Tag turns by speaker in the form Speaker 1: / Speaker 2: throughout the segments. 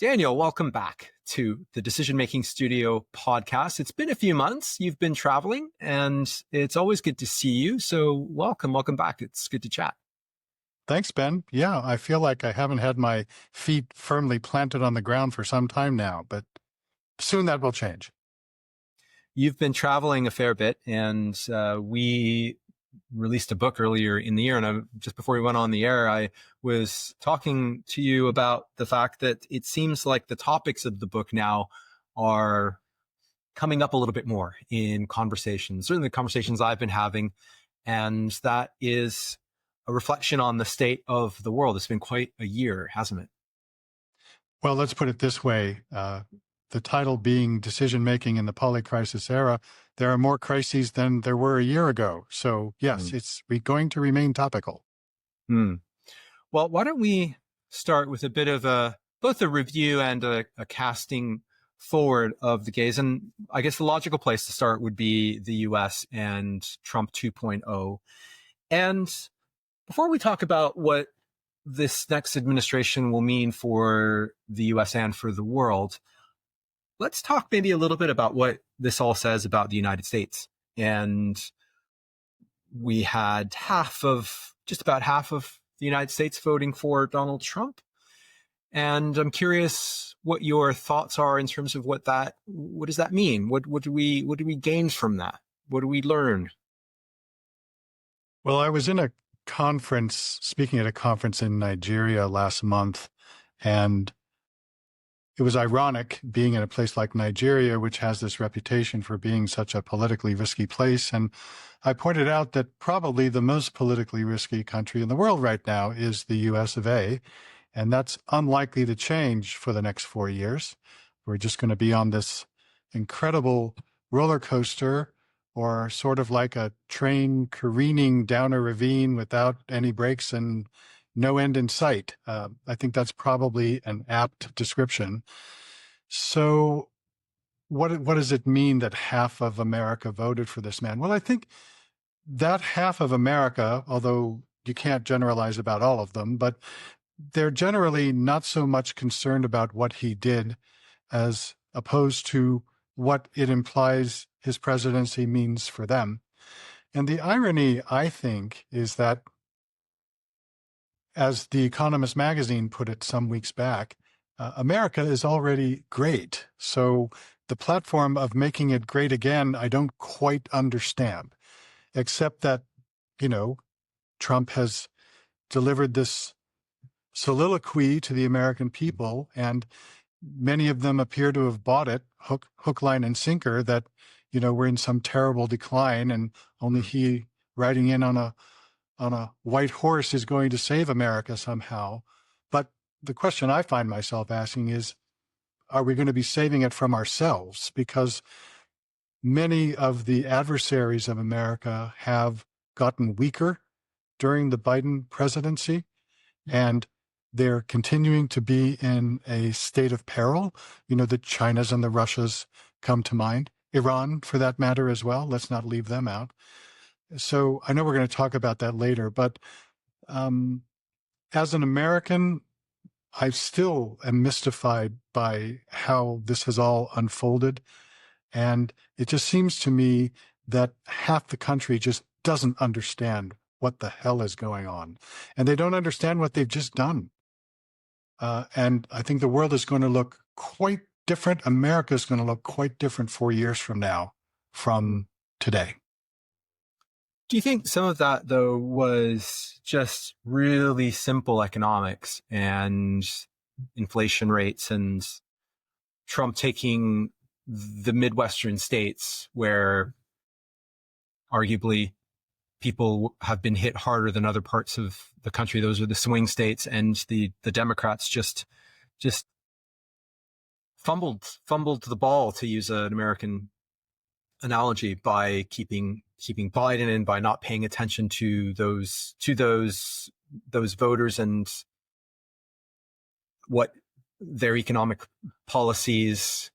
Speaker 1: Daniel, welcome back to the Decision Making Studio podcast. It's been a few months. You've been traveling, and it's always good to see you. So welcome back. It's good to chat.
Speaker 2: Thanks, Ben. Yeah, I feel like I haven't had my feet firmly planted on the ground for some time now, but soon that will change.
Speaker 1: You've been traveling a fair bit, and we released a book earlier in the year. And just before we went on the air, I was talking to you about the fact that it seems like the topics of the book now are coming up a little bit more in conversations, certainly the conversations I've been having. And that is a reflection on the state of the world. It's been quite a year, hasn't it?
Speaker 2: Well, let's put it this way. The title being Decision Making in the Polycrisis Era, there are more crises than there were a year ago. So yes, it's going to remain topical.
Speaker 1: Well, why don't we start with a bit of both a review and a casting forward of the gaze. And I guess the logical place to start would be the US and Trump 2.0. And before we talk about what this next administration will mean for the US and for the world, let's talk maybe a little bit about what this all says about the United States. And we had just about half of the United States voting for Donald Trump. And I'm curious what your thoughts are in terms of what does that mean? What do we gain from that? What do we learn?
Speaker 2: Well, I was in speaking at a conference in Nigeria last month, and it was ironic being in a place like Nigeria, which has this reputation for being such a politically risky place. And I pointed out that probably the most politically risky country in the world right now is the US of A. And that's unlikely to change for the next 4 years. We're just going to be on this incredible roller coaster, or sort of like a train careening down a ravine without any brakes and no end in sight. I think that's probably an apt description. So what does it mean that half of America voted for this man? Well, I think that half of America, although you can't generalize about all of them, but they're generally not so much concerned about what he did as opposed to what it implies his presidency means for them. And the irony, I think, is that, as The Economist magazine put it some weeks back, America is already great. So the platform of making it great again, I don't quite understand, except that, Trump has delivered this soliloquy to the American people, and many of them appear to have bought it, hook, line, and sinker, that, we're in some terrible decline, and only he riding in on a white horse is going to save America somehow. But the question I find myself asking is, are we going to be saving it from ourselves? Because many of the adversaries of America have gotten weaker during the Biden presidency, and they're continuing to be in a state of peril. The Chinas and the Russias come to mind. Iran, for that matter, as well. Let's not leave them out. So I know we're going to talk about that later, but as an American, I still am mystified by how this has all unfolded. And it just seems to me that half the country just doesn't understand what the hell is going on. And they don't understand what they've just done. And I think the world is going to look quite different. America is going to look quite different 4 years from now from today.
Speaker 1: Do you think some of that, though, was just really simple economics and inflation rates, and Trump taking the Midwestern states where arguably people have been hit harder than other parts of the country? Those are the swing states, and the Democrats just fumbled the ball, to use an American analogy, by keeping Biden in, by not paying attention to those voters and what their economic policies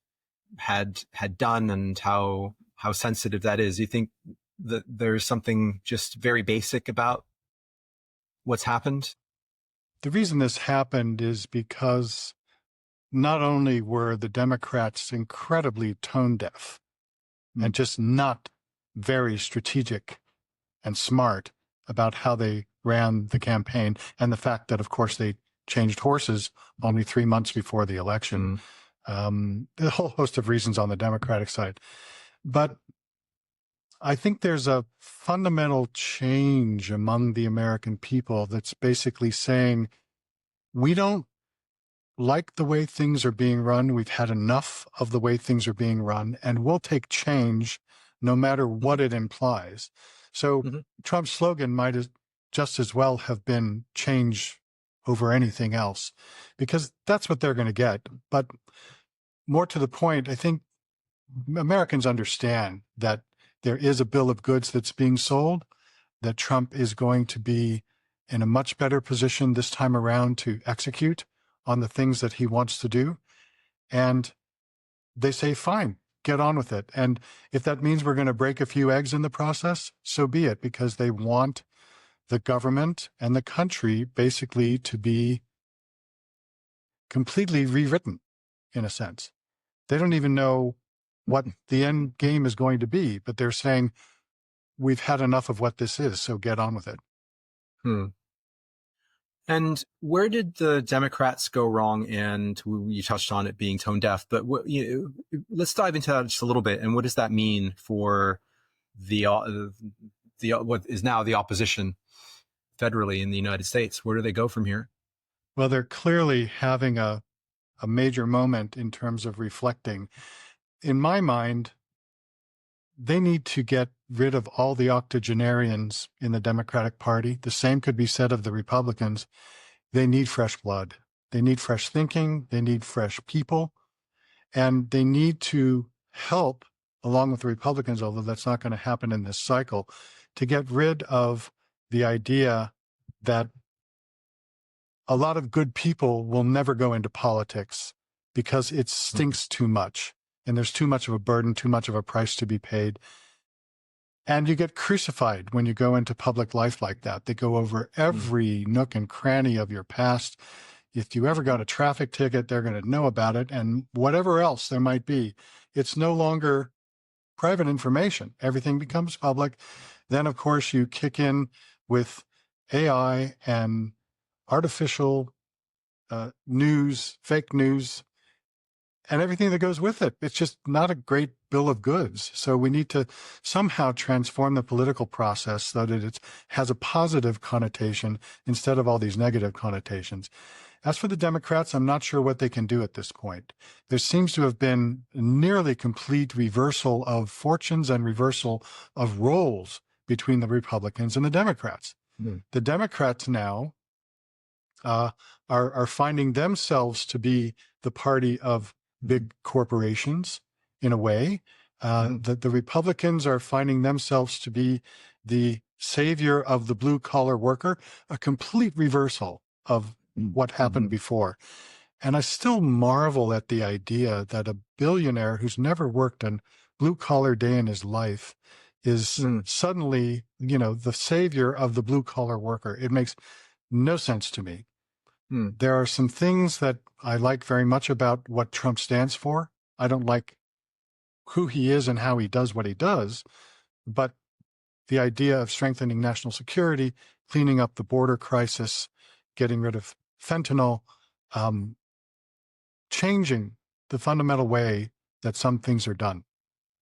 Speaker 1: had done, and how sensitive that is. Do you think that there's something just very basic about what's happened?
Speaker 2: The reason this happened is because not only were the Democrats incredibly tone deaf and just not very strategic and smart about how they ran the campaign, and the fact that, of course, they changed horses only 3 months before the election. A whole host of reasons on the Democratic side. But I think there's a fundamental change among the American people that's basically saying, we don't like the way things are being run. We've had enough of the way things are being run, and we'll take change no matter what it implies. So Trump's slogan might just as well have been change over anything else, because that's what they're going to get. But more to the point, I think Americans understand that there is a bill of goods that's being sold, that Trump is going to be in a much better position this time around to execute on the things that he wants to do. And they say, fine, get on with it. And if that means we're going to break a few eggs in the process, so be it, because they want the government and the country basically to be completely rewritten, in a sense. They don't even know what the end game is going to be, but they're saying, we've had enough of what this is, so get on with it.
Speaker 1: And where did the Democrats go wrong? And you touched on it being tone deaf, but let's dive into that just a little bit. And what does that mean for the what is now the opposition federally in the United States? Where do they go from here?
Speaker 2: Well, they're clearly having a major moment in terms of reflecting. In my mind, they need to get rid of all the octogenarians in the Democratic Party. The same could be said of the Republicans. They need fresh blood. They need fresh thinking. They need fresh people. And they need to help, along with the Republicans, although that's not going to happen in this cycle, to get rid of the idea that a lot of good people will never go into politics because it stinks too much. And there's too much of a burden, too much of a price to be paid. And you get crucified when you go into public life like that. They go over every nook and cranny of your past. If you ever got a traffic ticket, they're going to know about it. And whatever else there might be, it's no longer private information. Everything becomes public. Then, of course, you kick in with AI and artificial news, fake news, and everything that goes with it. It's just not a great bill of goods. So we need to somehow transform the political process so that it has a positive connotation instead of all these negative connotations. As for the Democrats, I'm not sure what they can do at this point. There seems to have been a nearly complete reversal of fortunes and reversal of roles between the Republicans and the Democrats. The Democrats now are finding themselves to be the party of big corporations in a way. The Republicans are finding themselves to be the savior of the blue collar worker, a complete reversal of what happened before. And I still marvel at the idea that a billionaire who's never worked a blue collar day in his life is suddenly, the savior of the blue collar worker. It makes no sense to me. There are some things that I like very much about what Trump stands for. I don't like who he is and how he does what he does, but the idea of strengthening national security, cleaning up the border crisis, getting rid of fentanyl, changing the fundamental way that some things are done.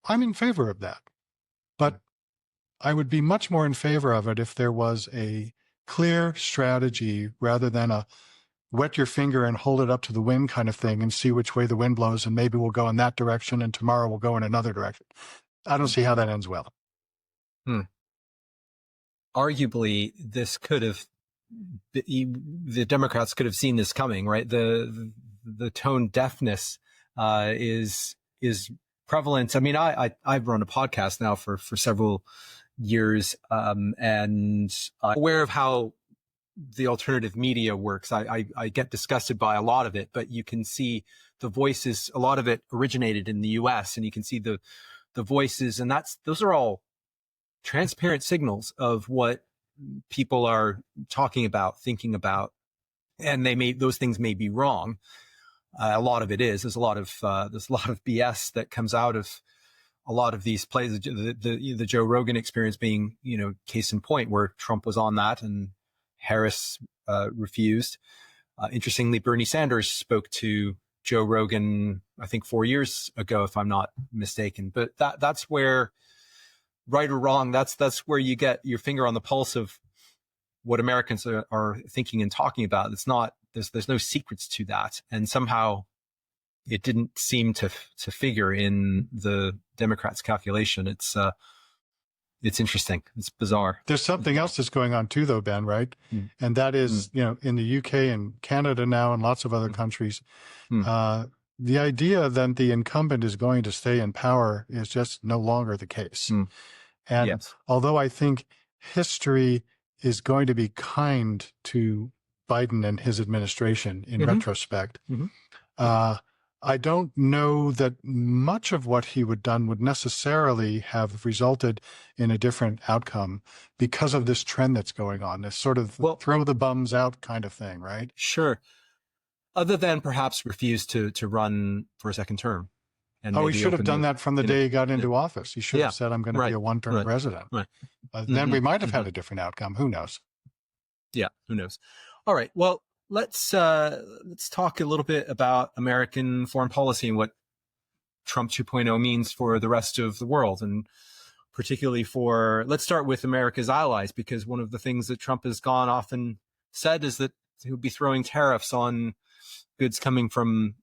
Speaker 2: I'm in favor of that. But I would be much more in favor of it if there was a clear strategy rather than a wet your finger and hold it up to the wind kind of thing and see which way the wind blows, and maybe we'll go in that direction and tomorrow we'll go in another direction. I don't see how that ends well.
Speaker 1: Arguably, this could have, the Democrats could have seen this coming, right? The tone deafness is prevalent. I mean, I've run a podcast now for several years, and I'm aware of how the alternative media works. I get disgusted by a lot of it, but you can see the voices, a lot of it originated in the US, and you can see the voices, and those are all transparent signals of what people are talking about, thinking about, and those things may be wrong. A lot of it is. There's a lot of BS that comes out of a lot of these plays. The Joe Rogan experience being, case in point, where Trump was on that and Harris refused. Interestingly, Bernie Sanders spoke to Joe Rogan, I think 4 years ago, if I'm not mistaken. But that's where, right or wrong, that's where you get your finger on the pulse of what Americans are thinking and talking about. It's not, there's no secrets to that. And somehow it didn't seem to figure in the Democrats' calculation. It's interesting. It's bizarre.
Speaker 2: There's something else that's going on too, though, Ben, right?
Speaker 1: Mm.
Speaker 2: And that is, in the UK and Canada now and lots of other countries, the idea that the incumbent is going to stay in power is just no longer the case. And
Speaker 1: yes.
Speaker 2: although I think history is going to be kind to Biden and his administration in retrospect, I don't know that much of what he would done would necessarily have resulted in a different outcome because of this trend that's going on, this sort of throw the bums out kind of thing, right?
Speaker 1: Sure. Other than perhaps refuse to run for a second term. And
Speaker 2: he should have done that from the day he got into office. He should have said, I'm going to be a one-term president.
Speaker 1: Right.
Speaker 2: Then we might have had a different outcome. Who knows?
Speaker 1: Yeah, who knows? All right. Well, let's talk a little bit about American foreign policy and what Trump 2.0 means for the rest of the world, and particularly let's start with America's allies, because one of the things that Trump has gone off and said is that he would be throwing tariffs on goods coming from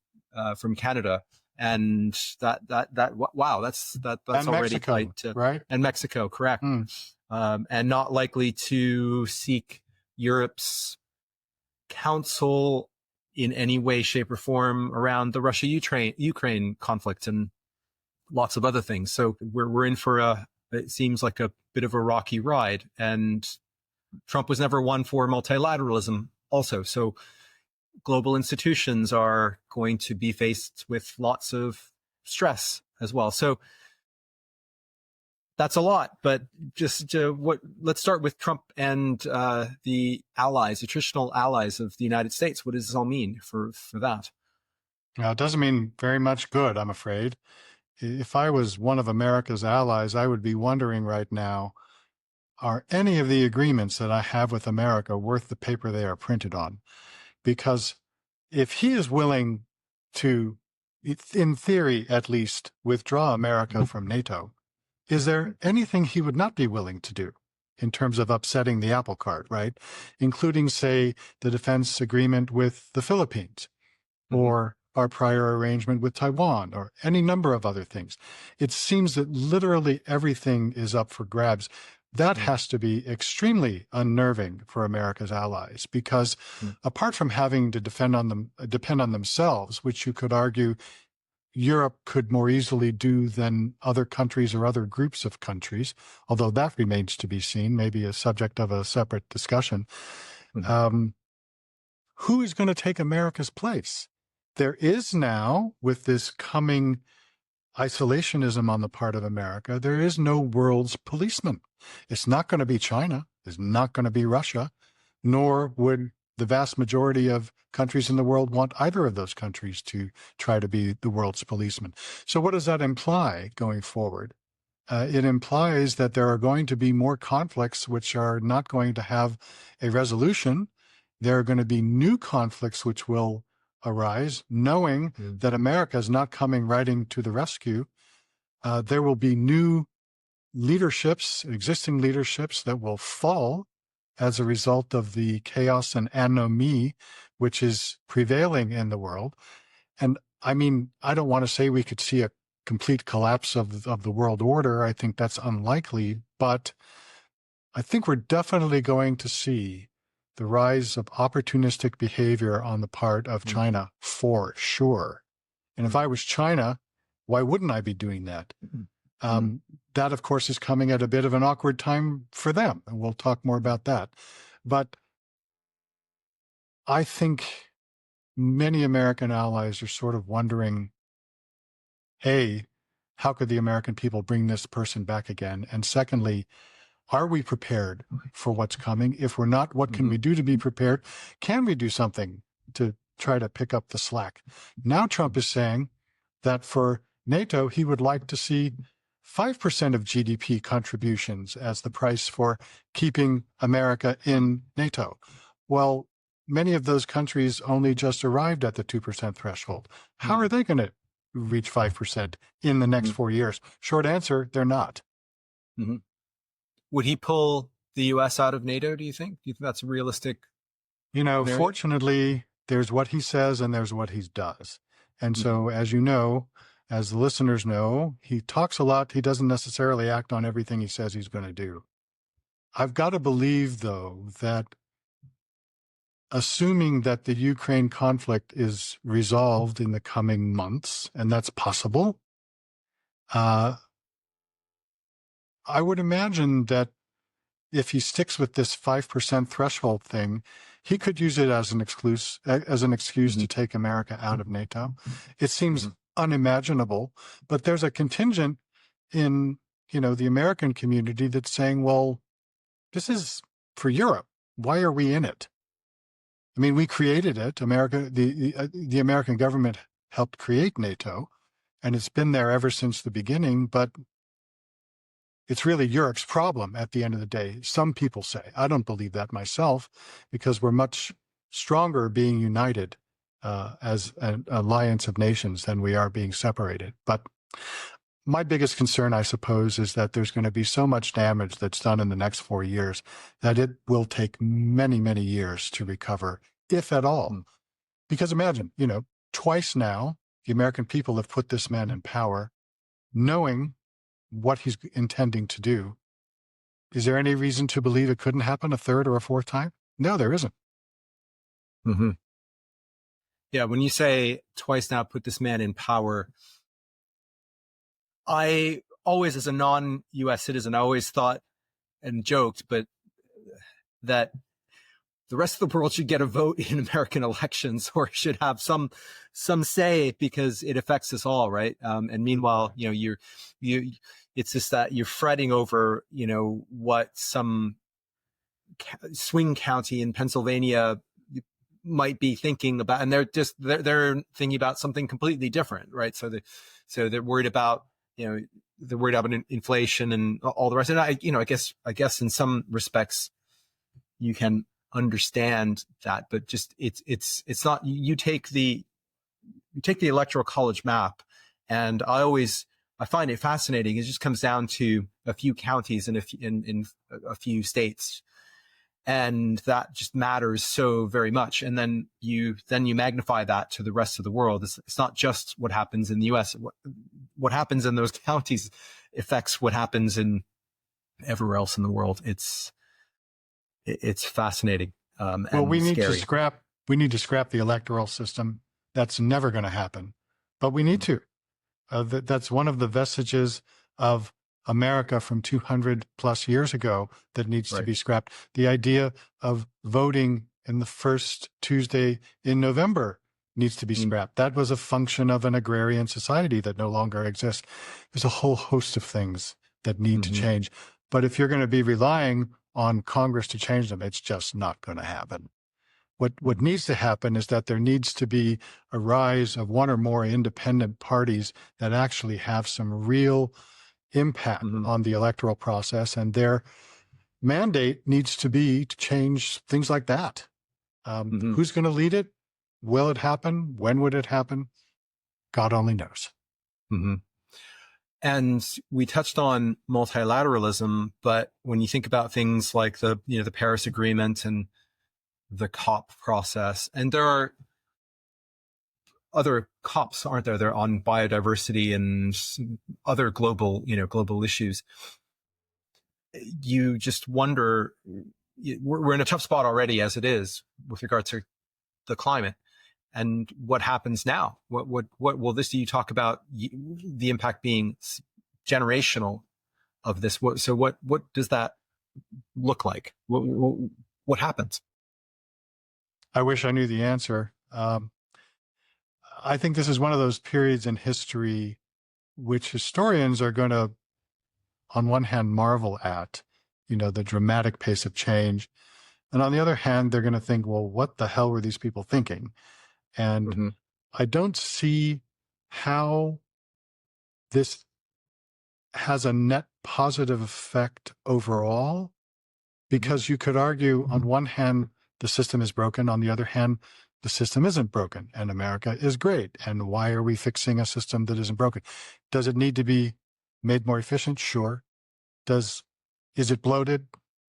Speaker 1: Canada, and that's already
Speaker 2: Mexico,
Speaker 1: tight to,
Speaker 2: right?
Speaker 1: And Mexico, correct, and not likely to seek Europe's counsel in any way, shape, or form around the Russia-Ukraine conflict and lots of other things. So we're in for it seems like a bit of a rocky ride. And Trump was never one for multilateralism also. So global institutions are going to be faced with lots of stress as well. So that's a lot, but let's start with Trump and the allies, the traditional allies of the United States. What does this all mean for that?
Speaker 2: Well, it doesn't mean very much good, I'm afraid. If I was one of America's allies, I would be wondering right now, are any of the agreements that I have with America worth the paper they are printed on? Because if he is willing to, in theory at least, withdraw America from NATO, is there anything he would not be willing to do in terms of upsetting the apple cart, right? Including, say, the defense agreement with the Philippines or our prior arrangement with Taiwan or any number of other things. It seems that literally everything is up for grabs. That has to be extremely unnerving for America's allies, because apart from having to depend on themselves, which you could argue Europe could more easily do than other countries or other groups of countries, although that remains to be seen, maybe a subject of a separate discussion. Who is going to take America's place? There is now, with this coming isolationism on the part of America, there is no world's policeman. It's not going to be China. It's not going to be Russia, nor would the vast majority of countries in the world want either of those countries to try to be the world's policeman. So what does that imply going forward? It implies that there are going to be more conflicts which are not going to have a resolution. There are going to be new conflicts which will arise, knowing that America is not coming riding to the rescue. There will be new leaderships, existing leaderships that will fall as a result of the chaos and anomie which is prevailing in the world. And I mean, I don't want to say we could see a complete collapse of the world order. I think that's unlikely, but I think we're definitely going to see the rise of opportunistic behavior on the part of China for sure. And if I was China, why wouldn't I be doing that? That, of course, is coming at a bit of an awkward time for them, and we'll talk more about that. But I think many American allies are sort of wondering, hey, how could the American people bring this person back again? And secondly, are we prepared for what's coming? If we're not, what can we do to be prepared? Can we do something to try to pick up the slack. Now Trump is saying that for NATO, he would like to see 5% of GDP contributions as the price for keeping America in NATO. Well, many of those countries only just arrived at the 2% threshold. How are they going to reach 5% in the next 4 years? Short answer, they're not.
Speaker 1: Mm-hmm. Would he pull the U.S. out of NATO, do you think? Do you think that's a realistic scenario?
Speaker 2: Fortunately, there's what he says and there's what he does. And so, as you know, as the listeners know, he talks a lot. He doesn't necessarily act on everything he says he's going to do. I've got to believe, though, that assuming that the Ukraine conflict is resolved in the coming months, and that's possible, I would imagine that if he sticks with this 5% threshold thing, he could use it as an excuse to take America out of NATO. It seems unimaginable, but there's a contingent in, the American community that's saying, well, this is for Europe. Why are we in it? I mean, we created it. America, the American government helped create NATO, and it's been there ever since the beginning, but it's really Europe's problem at the end of the day. Some people say. I don't believe that myself, because we're much stronger being united as an alliance of nations than we are being separated. But my biggest concern, I suppose, is that there's going to be so much damage that's done in the next 4 years that it will take many, many years to recover, if at all. Because imagine, twice now, the American people have put this man in power, knowing what he's intending to do. Is there any reason to believe it couldn't happen a third or a fourth time? No, there isn't.
Speaker 1: Mm-hmm. Yeah, when you say twice now put this man in power, I always, as a non-U.S. citizen, I always thought and joked, but that the rest of the world should get a vote in American elections, or should have some say, because it affects us all, right? And meanwhile, it's just that you're fretting over, what some swing county in Pennsylvania might be thinking about, and they're thinking about something completely different, right? So they're worried about, they're worried about inflation and all the rest. And I guess in some respects you can understand that, but just it's not. You take the electoral college map, and I find it fascinating. It just comes down to a few counties in a few states, and that just matters so very much. And then you magnify that to the rest of the world. It's not just what happens in the U.S. What happens in those counties affects what happens in everywhere else in the world. It's fascinating.
Speaker 2: Well, we need
Speaker 1: scary.
Speaker 2: to scrap the electoral system. That's never going to happen, but we need to. That's one of the vestiges of America from 200 plus years ago that needs to be scrapped. The idea of voting in the first Tuesday in November needs to be scrapped. That was a function of an agrarian society that no longer exists. There's a whole host of things that need to change. But if you're going to be relying on Congress to change them, it's just not going to happen. What needs to happen is that there needs to be a rise of one or more independent parties that actually have some real impact on the electoral process, and their mandate needs to be to change things like that. Who's going to lead it? Will it happen? When would it happen? God only knows.
Speaker 1: And we touched on multilateralism, but when you think about things like the Paris Agreement and the COP process, and there are other COPs, aren't there? They're on biodiversity and other global issues. You just wonder, we're in a tough spot already as it is with regard to the climate. And what happens now? What will this do? You talk about the impact being generational of this. So what does that look like? What happens?
Speaker 2: I wish I knew the answer. I think this is one of those periods in history which historians are going to, on one hand, marvel at, the dramatic pace of change. And on the other hand, they're going to think, well, what the hell were these people thinking? And
Speaker 1: Mm-hmm.
Speaker 2: I don't see how this has a net positive effect overall, because you could argue on one hand, the system is broken. On the other hand, the system isn't broken and America is great. And why are we fixing a system that isn't broken? Does it need to be made more efficient? Sure. Is it bloated?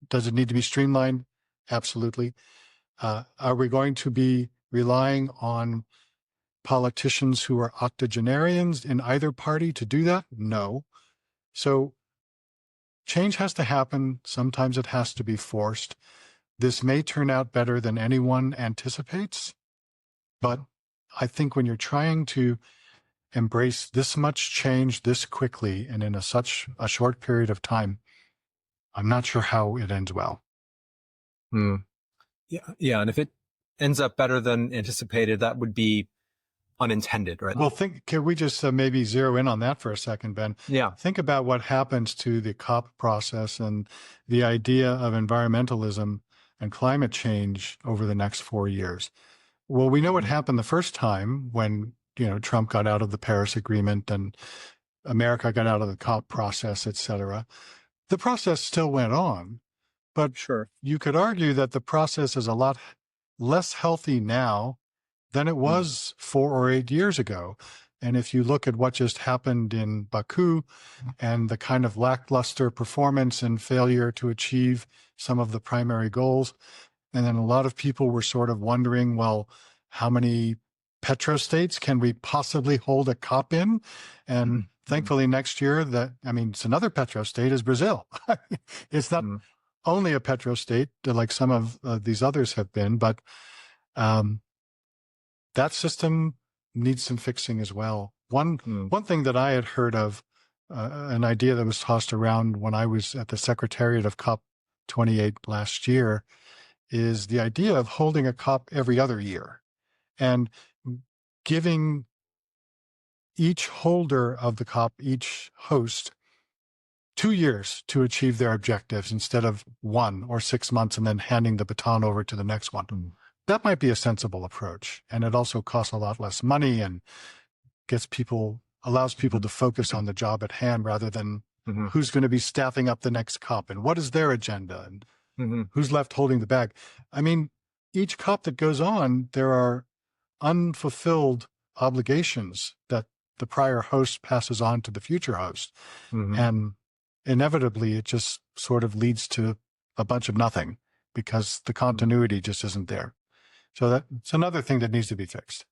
Speaker 2: Does it need to be streamlined? Absolutely. Are we going to be relying on politicians who are octogenarians in either party to do that? No. So change has to happen. Sometimes it has to be forced. This may turn out better than anyone anticipates, but I think when you're trying to embrace this much change this quickly and in such a short period of time, I'm not sure how it ends well.
Speaker 1: Mm. Yeah. And if it ends up better than anticipated, that would be unintended, right?
Speaker 2: Well, can we just maybe zero in on that for a second, Ben?
Speaker 1: Yeah.
Speaker 2: Think about what happens to the COP process and the idea of environmentalism and climate change over the next 4 years. Well, we know what happened the first time when, Trump got out of the Paris Agreement and America got out of the COP process, et cetera. The process still went on, but
Speaker 1: Sure.
Speaker 2: you could argue that the process is a lot less healthy now than it was 4 or 8 years ago. And if you look at what just happened in Baku and the kind of lackluster performance and failure to achieve some of the primary goals, and then a lot of people were sort of wondering, well, how many petrostates can we possibly hold a COP in? And thankfully next year, it's another petrostate is Brazil. It's not only a petrostate like some of these others have been, but that system needs some fixing as well. One thing that I had heard of, an idea that was tossed around when I was at the Secretariat of COP28 last year, is the idea of holding a COP every other year and giving each holder of the COP, each host, 2 years to achieve their objectives instead of 1 or 6 months and then handing the baton over to the next one. That might be a sensible approach. And it also costs a lot less money and allows people to focus on the job at hand rather than who's going to be staffing up the next COP and what is their agenda and who's left holding the bag. I mean, each COP that goes on, there are unfulfilled obligations that the prior host passes on to the future host. And inevitably, it just sort of leads to a bunch of nothing because the continuity just isn't there. So that's another thing that needs to be fixed.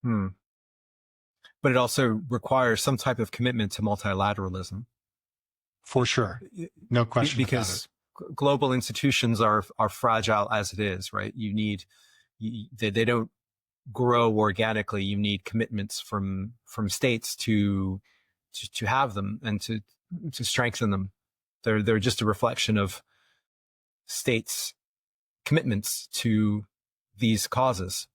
Speaker 1: But it also requires some type of commitment to multilateralism.
Speaker 2: For sure. No question about it.
Speaker 1: Because global institutions are fragile as it is, right? They don't grow organically. You need commitments from states to have them and to strengthen them. They're just a reflection of states' commitments to these causes.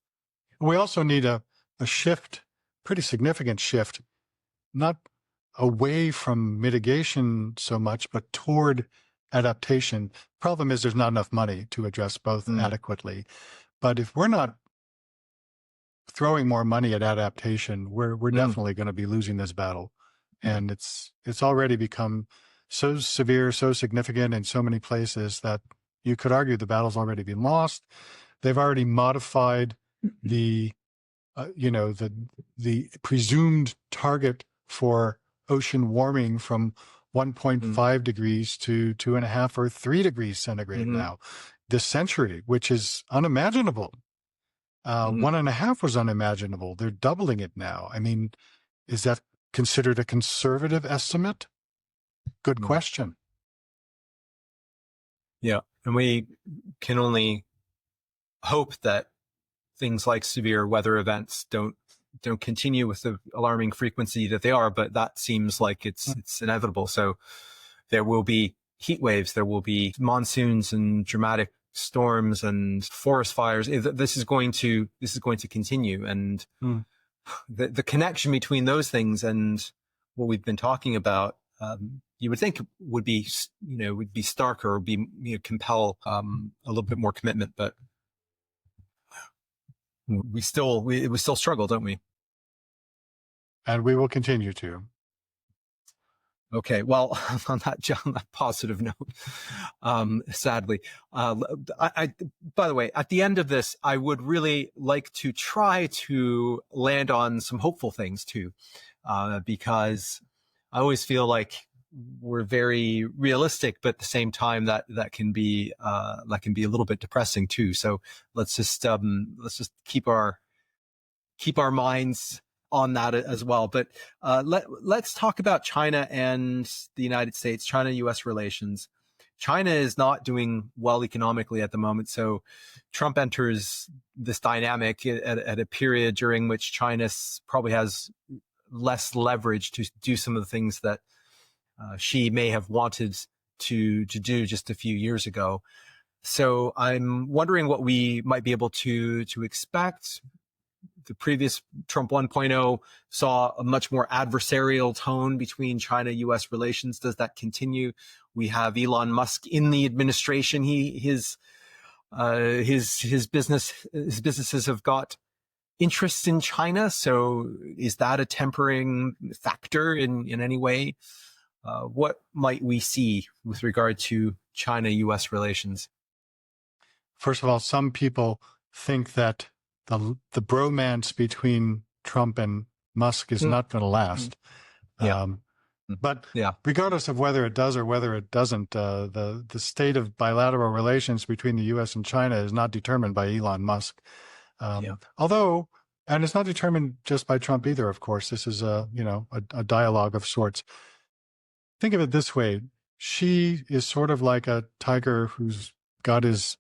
Speaker 2: We also need a shift, pretty significant shift, not away from mitigation so much, but toward adaptation. Problem is there's not enough money to address both adequately. But if we're not throwing more money at adaptation, we're definitely going to be losing this battle. And it's already become so severe, so significant in so many places that you could argue the battle's already been lost. They've already modified the presumed target for ocean warming from 1.5 degrees to 2.5 or 3 degrees centigrade now this century, which is unimaginable. 1.5 was unimaginable. They're doubling it now. I mean, is that considered a conservative estimate? Good question.
Speaker 1: Yeah. And we can only hope that things like severe weather events don't continue with the alarming frequency that they are, but that seems like it's inevitable. So there will be heat waves, there will be monsoons and dramatic storms and forest fires. This is going to continue. And the connection between those things and what we've been talking about, you would think would be starker or be compel a little bit more commitment, but we still struggle, don't we?
Speaker 2: And we will continue to.
Speaker 1: Okay, well, on that positive note, sadly, by the way, at the end of this, I would really like to try to land on some hopeful things too, because I always feel like we're very realistic, but at the same time that can be a little bit depressing too. So let's just keep our minds on that as well. But let's talk about China and the United States, China-U.S. relations. China is not doing well economically at the moment. So Trump enters this dynamic at a period during which China probably has less leverage to do some of the things that Xi may have wanted to do just a few years ago. So I'm wondering what we might be able to expect. The previous Trump 1.0 saw a much more adversarial tone between China-U.S. relations. Does that continue? We have Elon Musk in the administration. His businesses have got interests in China. So is that a tempering factor in any way? What might we see with regard to China-U.S. relations?
Speaker 2: First of all, some people think that the bromance between Trump and Musk is not going to last.
Speaker 1: Yeah.
Speaker 2: But regardless of whether it does or whether it doesn't, the state of bilateral relations between the U.S. and China is not determined by Elon Musk. Although, and it's not determined just by Trump either, of course. This is a dialogue of sorts. Think of it this way. Xi is sort of like a tiger who's got his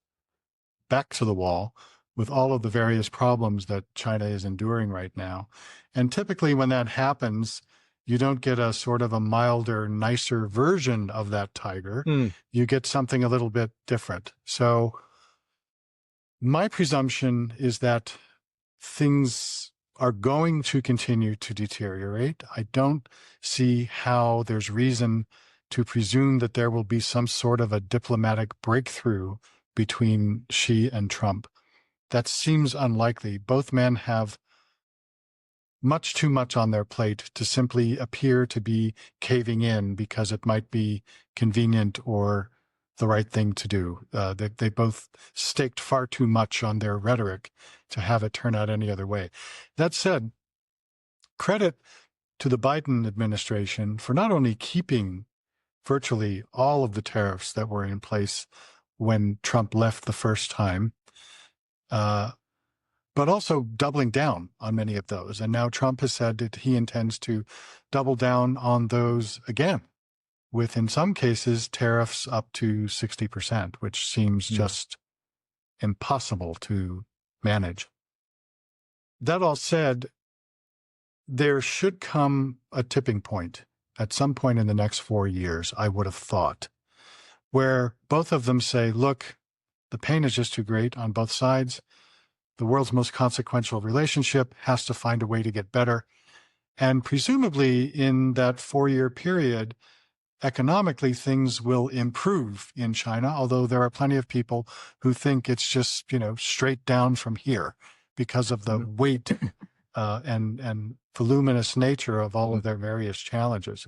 Speaker 2: back to the wall with all of the various problems that China is enduring right now. And typically when that happens, you don't get a sort of a milder, nicer version of that tiger. You get something a little bit different. So my presumption is that things are going to continue to deteriorate. I don't see how there's reason to presume that there will be some sort of a diplomatic breakthrough between Xi and Trump. That seems unlikely. Both men have much too much on their plate to simply appear to be caving in because it might be convenient or the right thing to do. They both staked far too much on their rhetoric to have it turn out any other way. That said, credit to the Biden administration for not only keeping virtually all of the tariffs that were in place when Trump left the first time, but also doubling down on many of those. And now Trump has said that he intends to double down on those again, with, in some cases, tariffs up to 60%, which seems just impossible to manage. That all said, there should come a tipping point at some point in the next 4 years, I would have thought, where both of them say, look, the pain is just too great on both sides. The world's most consequential relationship has to find a way to get better. And presumably in that 4-year period, economically, things will improve in China, although there are plenty of people who think it's just, straight down from here because of the weight and voluminous nature of all of their various challenges.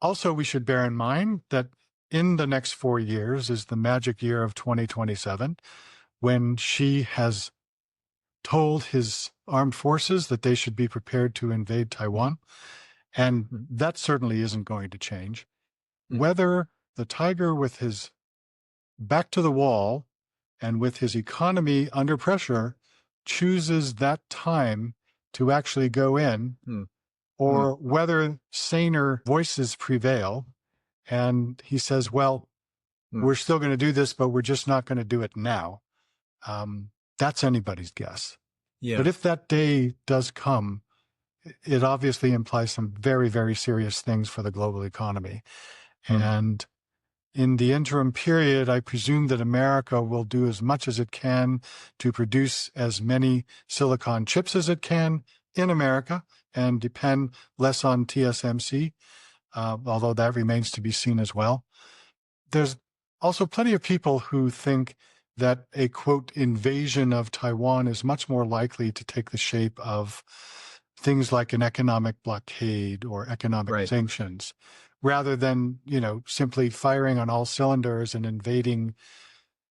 Speaker 2: Also, we should bear in mind that in the next 4 years is the magic year of 2027, when Xi has told his armed forces that they should be prepared to invade Taiwan. And that certainly isn't going to change. Whether the tiger with his back to the wall and with his economy under pressure chooses that time to actually go in, or whether saner voices prevail and he says, well, we're still going to do this, but we're just not going to do it now. That's anybody's guess. But if that day does come, it obviously implies some very, very serious things for the global economy. And in the interim period, I presume that America will do as much as it can to produce as many silicon chips as it can in America and depend less on TSMC, although that remains to be seen as well. There's also plenty of people who think that a, quote, invasion of Taiwan is much more likely to take the shape of things like an economic blockade or economic
Speaker 1: Right.
Speaker 2: sanctions, rather than, simply firing on all cylinders and invading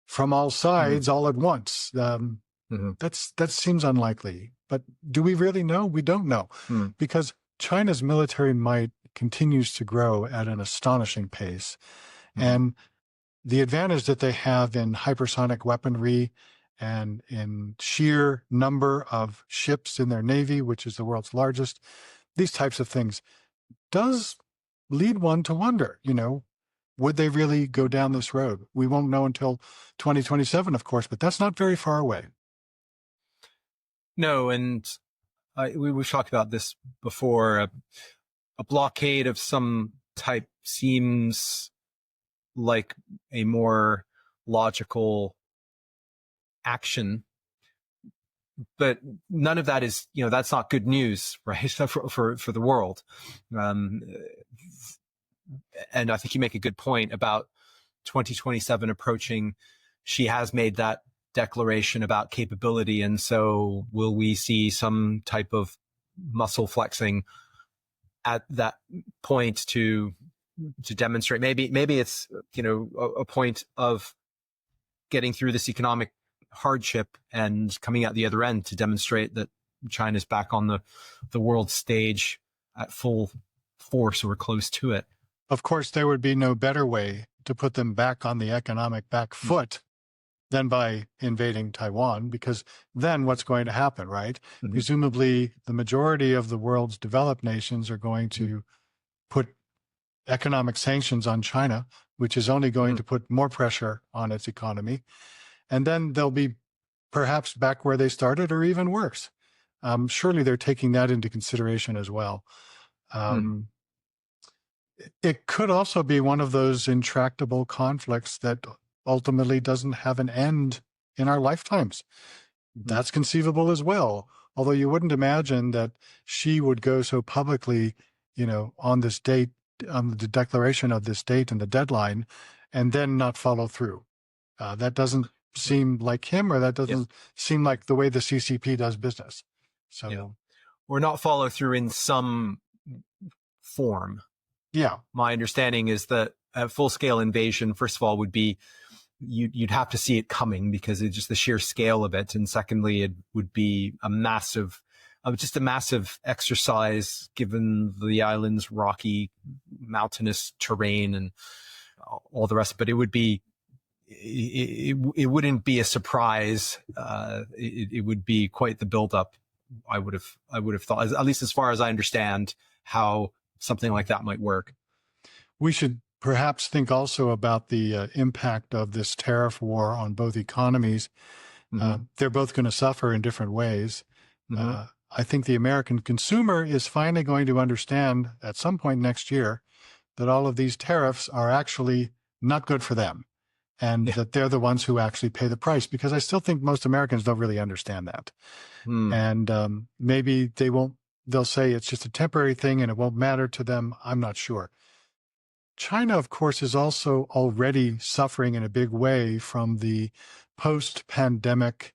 Speaker 2: from all sides all at once. That seems unlikely. But do we really know? We don't know, because China's military might continues to grow at an astonishing pace. And the advantage that they have in hypersonic weaponry and in sheer number of ships in their navy, which is the world's largest, these types of things does lead one to wonder, would they really go down this road? We won't know until 2027, of course, but that's not very far away.
Speaker 1: No, and we've talked about this before. A blockade of some type seems like a more logical action, but none of that is, that's not good news, right? for the world. And I think you make a good point about 2027 approaching. She has made that declaration about capability. And so will we see some type of muscle flexing at that point to demonstrate? Maybe it's, a point of getting through this economic hardship and coming out the other end to demonstrate that China's back on the world stage at full force or close to it.
Speaker 2: Of course, there would be no better way to put them back on the economic back foot than by invading Taiwan, because then what's going to happen, right? Presumably, the majority of the world's developed nations are going to put economic sanctions on China, which is only going to put more pressure on its economy. And then they'll be perhaps back where they started or even worse. Surely they're taking that into consideration as well. It could also be one of those intractable conflicts that ultimately doesn't have an end in our lifetimes. That's conceivable as well. Although you wouldn't imagine that she would go so publicly, on this date, on the declaration of this date and the deadline, and then not follow through. That doesn't seem like him, or that doesn't seem like the way the CCP does business. So,
Speaker 1: or not follow through in some form.
Speaker 2: Yeah.
Speaker 1: My understanding is that a full-scale invasion, first of all, would be you'd have to see it coming because it's just the sheer scale of it. And secondly, it would be a massive exercise given the island's rocky, mountainous terrain and all the rest. But it would be, it wouldn't be a surprise. It would be quite the buildup. I would have thought, at least as far as I understand how something like that might work.
Speaker 2: We should perhaps think also about the impact of this tariff war on both economies. They're both going to suffer in different ways. I think the American consumer is finally going to understand at some point next year that all of these tariffs are actually not good for them, and that they're the ones who actually pay the price, because I still think most Americans don't really understand that. And maybe they'll say it's just a temporary thing and it won't matter to them. I'm not sure. China, of course, is also already suffering in a big way from the post-pandemic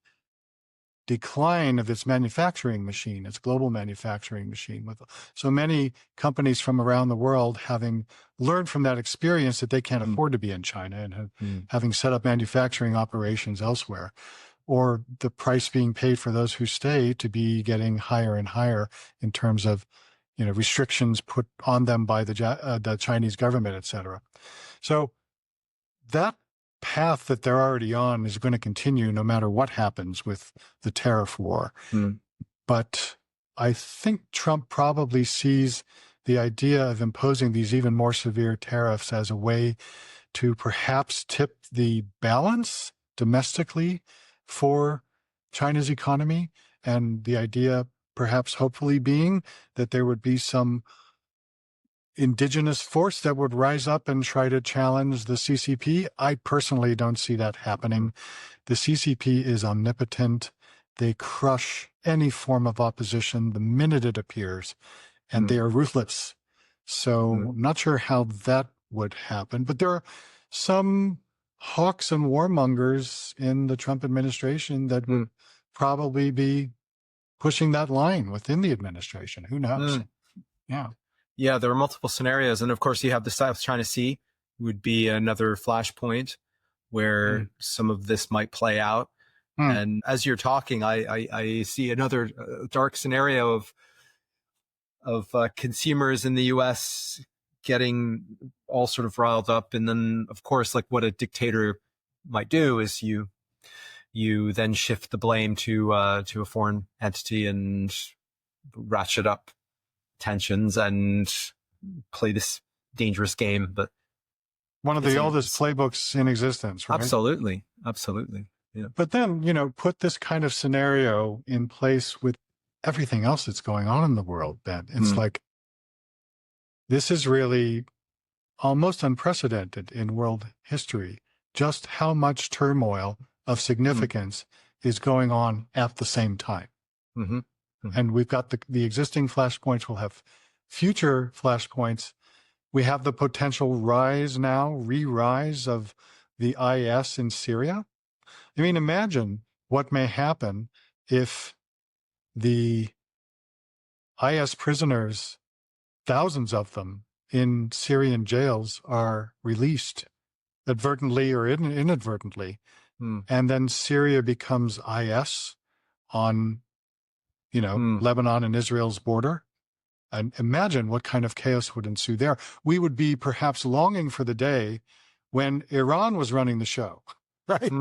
Speaker 2: decline of its manufacturing machine, its global manufacturing machine, with so many companies from around the world having learned from that experience that they can't afford to be in China and having set up manufacturing operations elsewhere, or the price being paid for those who stay to be getting higher and higher in terms of restrictions put on them by the Chinese government, et cetera. So that path that they're already on is going to continue no matter what happens with the tariff war. But I think Trump probably sees the idea of imposing these even more severe tariffs as a way to perhaps tip the balance domestically for China's economy, and the idea perhaps hopefully being that there would be some indigenous force that would rise up and try to challenge the CCP. I personally don't see that happening. The CCP is omnipotent. They crush any form of opposition the minute it appears, and they are ruthless. So I'm not sure how that would happen, but there are some hawks and warmongers in the Trump administration that would probably be pushing that line within the administration. Who knows? Yeah.
Speaker 1: Yeah, there are multiple scenarios. And of course, you have the South China Sea would be another flashpoint where some of this might play out. And as you're talking, I see another dark scenario of consumers in the U.S. getting all sort of riled up. And then, of course, like what a dictator might do is you then shift the blame to a foreign entity and ratchet up tensions and play this dangerous game. But
Speaker 2: one of the oldest playbooks in existence, right?
Speaker 1: Absolutely. Yeah.
Speaker 2: But then, put this kind of scenario in place with everything else that's going on in the world, Ben. It's like, this is really almost unprecedented in world history, just how much turmoil of significance is going on at the same time. And we've got the existing flashpoints. We'll have future flashpoints. We have the potential re-rise of the IS in Syria. I mean, imagine what may happen if the IS prisoners, thousands of them in Syrian jails, are released advertently or inadvertently. And then Syria becomes IS on, Lebanon and Israel's border. And imagine what kind of chaos would ensue there. We would be perhaps longing for the day when Iran was running the show, right?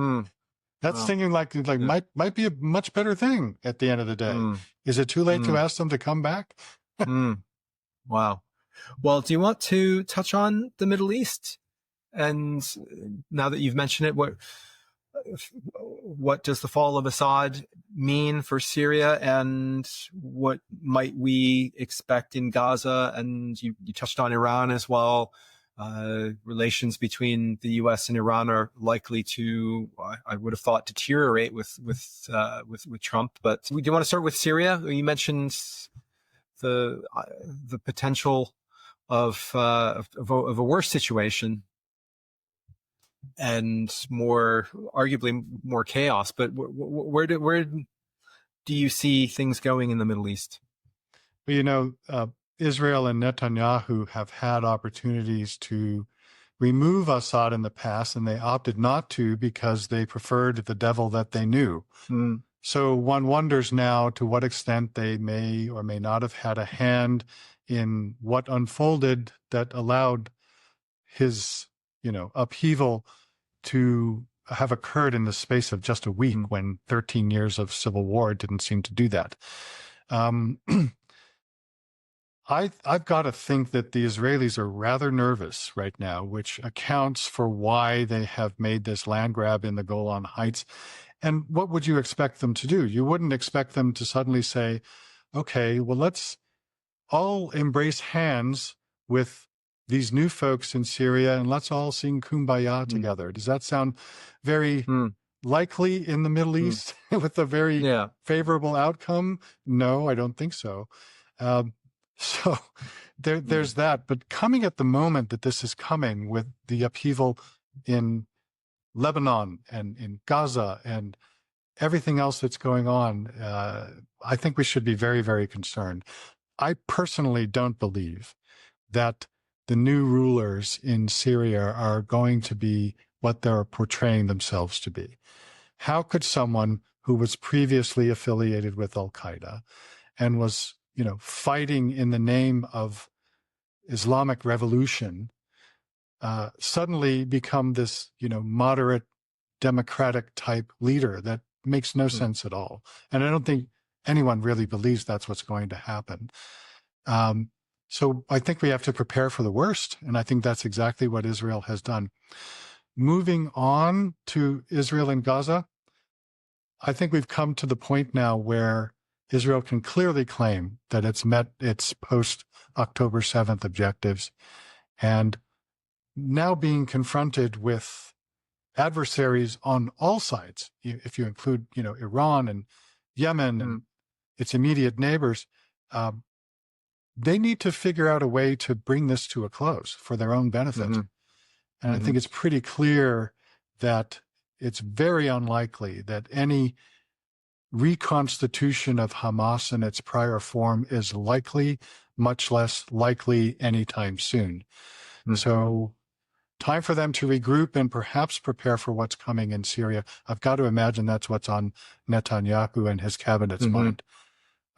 Speaker 2: That's thinking like might be a much better thing at the end of the day. Is it too late to ask them to come back?
Speaker 1: Wow. Well, do you want to touch on the Middle East? And now that you've mentioned it, what does the fall of Assad mean for Syria, and what might we expect in Gaza? And you touched on Iran as well. Relations between the U.S. and Iran are likely to, I would have thought, deteriorate with Trump. But do you want to start with Syria? You mentioned the potential of a worse situation and arguably more chaos. But where do you see things going in the Middle East?
Speaker 2: Israel and Netanyahu have had opportunities to remove Assad in the past, and they opted not to because they preferred the devil that they knew. So one wonders now to what extent they may or may not have had a hand in what unfolded that allowed his, upheaval to have occurred in the space of just a week when 13 years of civil war didn't seem to do that. I've got to think that the Israelis are rather nervous right now, which accounts for why they have made this land grab in the Golan Heights. And what would you expect them to do? You wouldn't expect them to suddenly say, okay, well, let's all embrace hands with these new folks in Syria and let's all sing Kumbaya together. Does that sound very likely in the Middle East with a very favorable outcome? No, I don't think so. So there's that. But coming at the moment that this is coming with the upheaval in Lebanon and in Gaza and everything else that's going on, I think we should be very, very concerned. I personally don't believe that the new rulers in Syria are going to be what they're portraying themselves to be. How could someone who was previously affiliated with Al-Qaeda and was fighting in the name of Islamic revolution, suddenly become this, moderate democratic type leader? That makes no sense at all. And I don't think anyone really believes that's what's going to happen. So I think we have to prepare for the worst. And I think that's exactly what Israel has done. Moving on to Israel and Gaza, I think we've come to the point now where Israel can clearly claim that it's met its post-October 7th objectives, and now being confronted with adversaries on all sides, if you include, Iran and Yemen and its immediate neighbors, they need to figure out a way to bring this to a close for their own benefit. And I think it's pretty clear that it's very unlikely that any reconstitution of Hamas in its prior form is likely, much less likely anytime soon.
Speaker 1: Mm-hmm.
Speaker 2: So time for them to regroup and perhaps prepare for what's coming in Syria. I've got to imagine that's what's on Netanyahu and his cabinet's mind.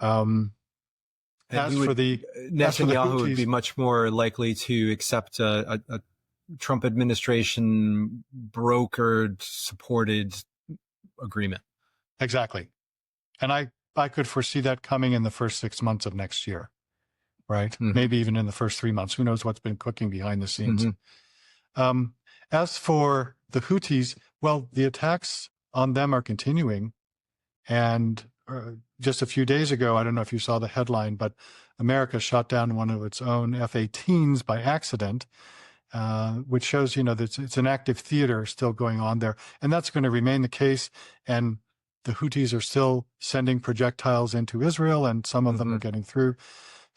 Speaker 2: As for the
Speaker 1: Netanyahu would
Speaker 2: Houthis,
Speaker 1: be much more likely to accept a Trump administration brokered, supported agreement.
Speaker 2: Exactly. And I could foresee that coming in the first 6 months of next year, right?
Speaker 1: Mm-hmm.
Speaker 2: Maybe even in the first 3 months. Who knows what's been cooking behind the scenes.
Speaker 1: Mm-hmm.
Speaker 2: As for the Houthis, well, the attacks on them are continuing. And just a few days ago, I don't know if you saw the headline, but America shot down one of its own F-18s by accident, which shows, that it's an active theater still going on there. And that's going to remain the case. And the Houthis are still sending projectiles into Israel, and some of them are getting through.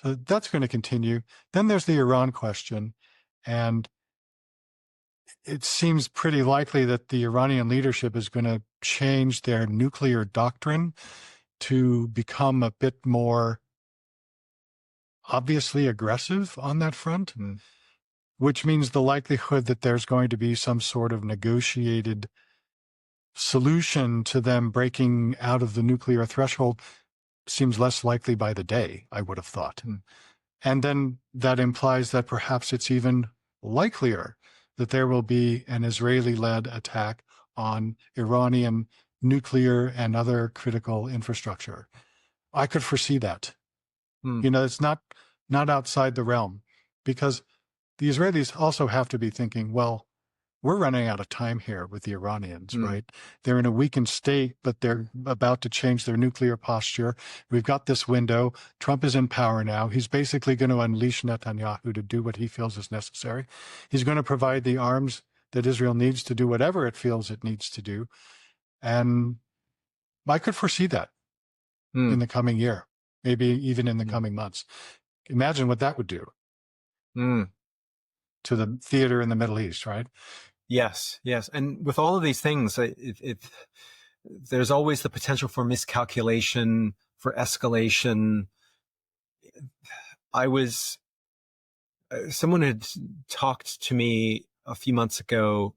Speaker 2: So that's going to continue. Then there's the Iran question. And it seems pretty likely that the Iranian leadership is going to change their nuclear doctrine to become a bit more obviously aggressive on that front, which means the likelihood that there's going to be some sort of negotiated solution to them breaking out of the nuclear threshold seems less likely by the day, I would have thought. And then that implies that perhaps it's even likelier that there will be an Israeli-led attack on Iranian nuclear and other critical infrastructure. I could foresee that. It's not outside the realm, because the Israelis also have to be thinking, well, we're running out of time here with the Iranians, right? They're in a weakened state, but they're about to change their nuclear posture. We've got this window. Trump is in power now. He's basically going to unleash Netanyahu to do what he feels is necessary. He's going to provide the arms that Israel needs to do whatever it feels it needs to do. And I could foresee that in the coming year, maybe even in the coming months. Imagine what that would do to the theater in the Middle East, right?
Speaker 1: Yes. And with all of these things, there's always the potential for miscalculation, for escalation. Someone had talked to me a few months ago,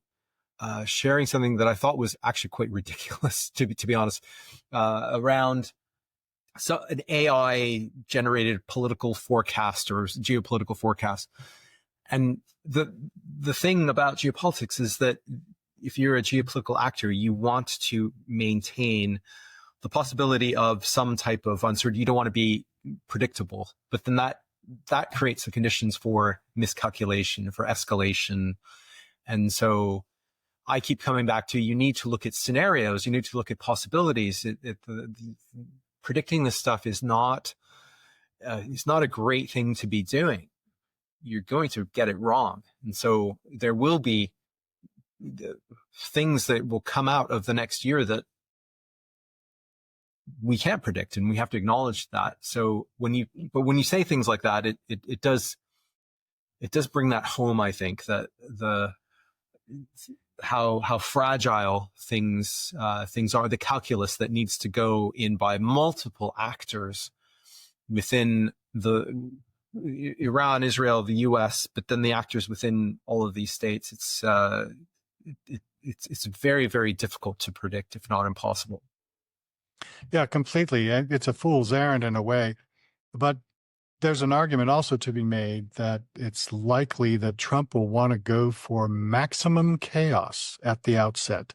Speaker 1: sharing something that I thought was actually quite ridiculous, to be honest, around an AI generated political forecast or geopolitical forecast. And the thing about geopolitics is that if you're a geopolitical actor, you want to maintain the possibility of some type of uncertainty. You don't want to be predictable, but then that creates the conditions for miscalculation, for escalation. And so I keep coming back to, you need to look at scenarios. You need to look at possibilities. Predicting this stuff is not a great thing to be doing. You're going to get it wrong. And so there will be things that will come out of the next year that we can't predict, and we have to acknowledge that. So when you say things like that, it does bring that home, I think, that how fragile things are, the calculus that needs to go in by multiple actors within the Iran, Israel, the U.S., but then the actors within all of these states. It's very, very difficult to predict, if not impossible.
Speaker 2: Yeah, completely. It's a fool's errand in a way. But there's an argument also to be made that it's likely that Trump will want to go for maximum chaos at the outset.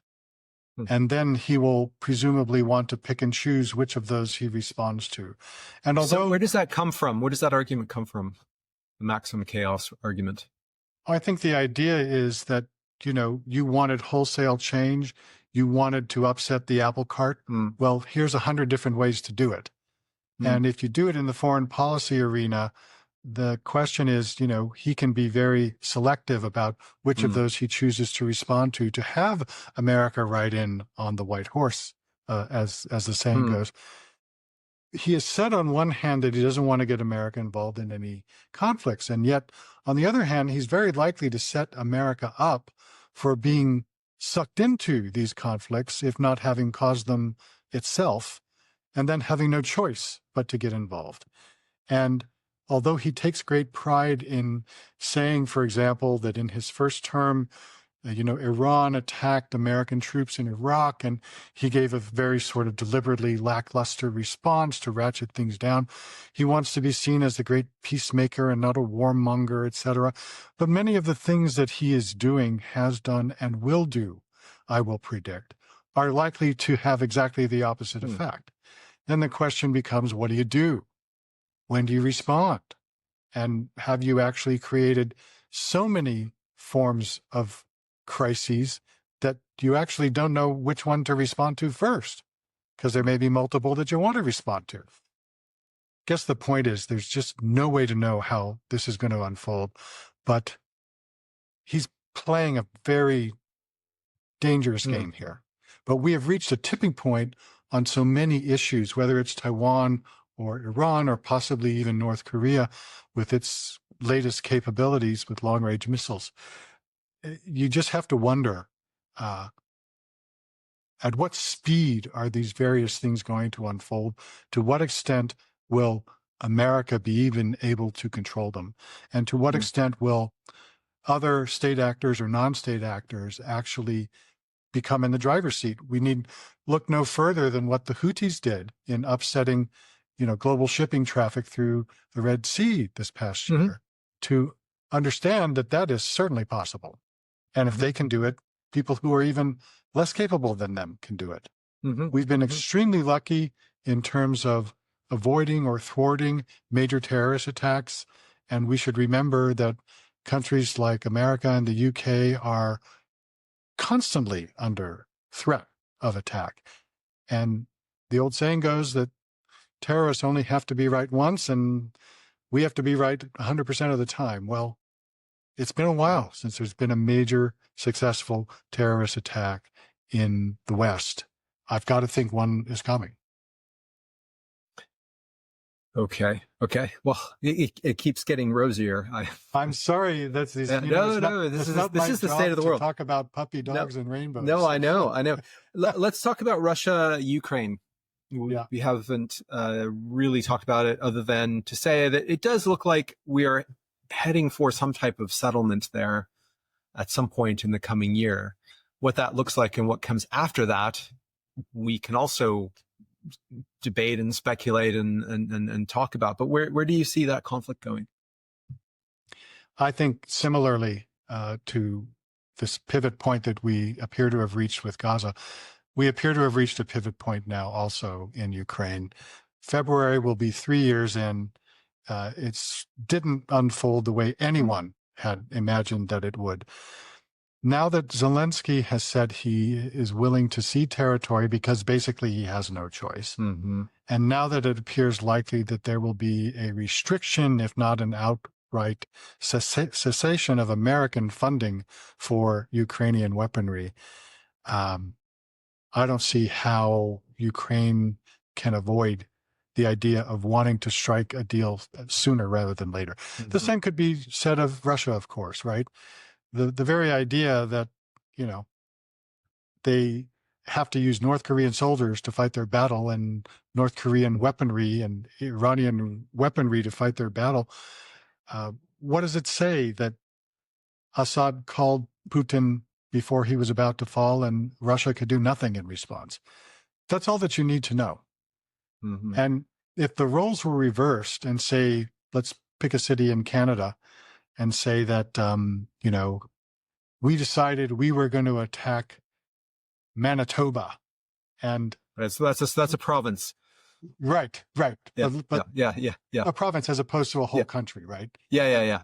Speaker 2: And then he will presumably want to pick and choose which of those he responds to. And although,
Speaker 1: so where does that come from? Where does that argument come from? The maximum chaos argument.
Speaker 2: I think the idea is that, you wanted wholesale change. You wanted to upset the apple cart. Well, here's 100 different ways to do it. And if you do it in the foreign policy arena, the question is, he can be very selective about which of those he chooses to respond to have America ride in on the white horse, as the saying goes. He has said on one hand that he doesn't want to get America involved in any conflicts. And yet, on the other hand, he's very likely to set America up for being sucked into these conflicts, if not having caused them itself, and then having no choice but to get involved. And although he takes great pride in saying, for example, that in his first term, Iran attacked American troops in Iraq, and he gave a very sort of deliberately lackluster response to ratchet things down. He wants to be seen as the great peacemaker and not a warmonger, etc. But many of the things that he is doing, has done, and will do, I will predict, are likely to have exactly the opposite effect. Then the question becomes, what do you do? When do you respond? And have you actually created so many forms of crises that you actually don't know which one to respond to first, because there may be multiple that you want to respond to? Guess the point is there's just no way to know how this is going to unfold, but he's playing a very dangerous game here. But we have reached a tipping point on so many issues, whether it's Taiwan or Iran or possibly even North Korea with its latest capabilities with long-range missiles. You just have to wonder, at what speed are these various things going to unfold? To what extent will America be even able to control them? And to what extent will other state actors or non-state actors actually become in the driver's seat? We need look no further than what the Houthis did in upsetting, global shipping traffic through the Red Sea this past year, to understand that that is certainly possible. And if they can do it, people who are even less capable than them can do it. We've been extremely lucky in terms of avoiding or thwarting major terrorist attacks. And we should remember that countries like America and the UK are constantly under threat of attack. And the old saying goes that terrorists only have to be right once, and we have to be right 100% of the time. Well, it's been a while since there's been a major successful terrorist attack in the West. I've got to think one is coming.
Speaker 1: Okay. Well, it keeps getting rosier.
Speaker 2: I'm sorry. That's this.
Speaker 1: No. This is the state of the world.
Speaker 2: Talk about puppy dogs and rainbows.
Speaker 1: No, I know. Let's talk about Russia, Ukraine. We haven't really talked about it, other than to say that it does look like we are heading for some type of settlement there at some point in the coming year. What that looks like and what comes after that, we can also debate and speculate and talk about. But where do you see that conflict going?
Speaker 2: I think similarly to this pivot point that we appear to have reached with Gaza, we appear to have reached a pivot point now also in Ukraine. February will be 3 years in. It didn't unfold the way anyone had imagined that it would. Now that Zelensky has said he is willing to cede territory because basically he has no choice, and now that it appears likely that there will be a restriction, if not an outright cessation of American funding for Ukrainian weaponry, I don't see how Ukraine can avoid the idea of wanting to strike a deal sooner rather than later. The same could be said of Russia, of course, right? The very idea that, they have to use North Korean soldiers to fight their battle and North Korean weaponry and Iranian weaponry to fight their battle. What does it say that Assad called Putin before he was about to fall and Russia could do nothing in response? That's all that you need to know. And if the roles were reversed and say, let's pick a city in Canada and say that, we decided we were going to attack Manitoba, and
Speaker 1: so that's a province,
Speaker 2: right?
Speaker 1: Yeah.
Speaker 2: A province as opposed to a whole country, right?
Speaker 1: Yeah.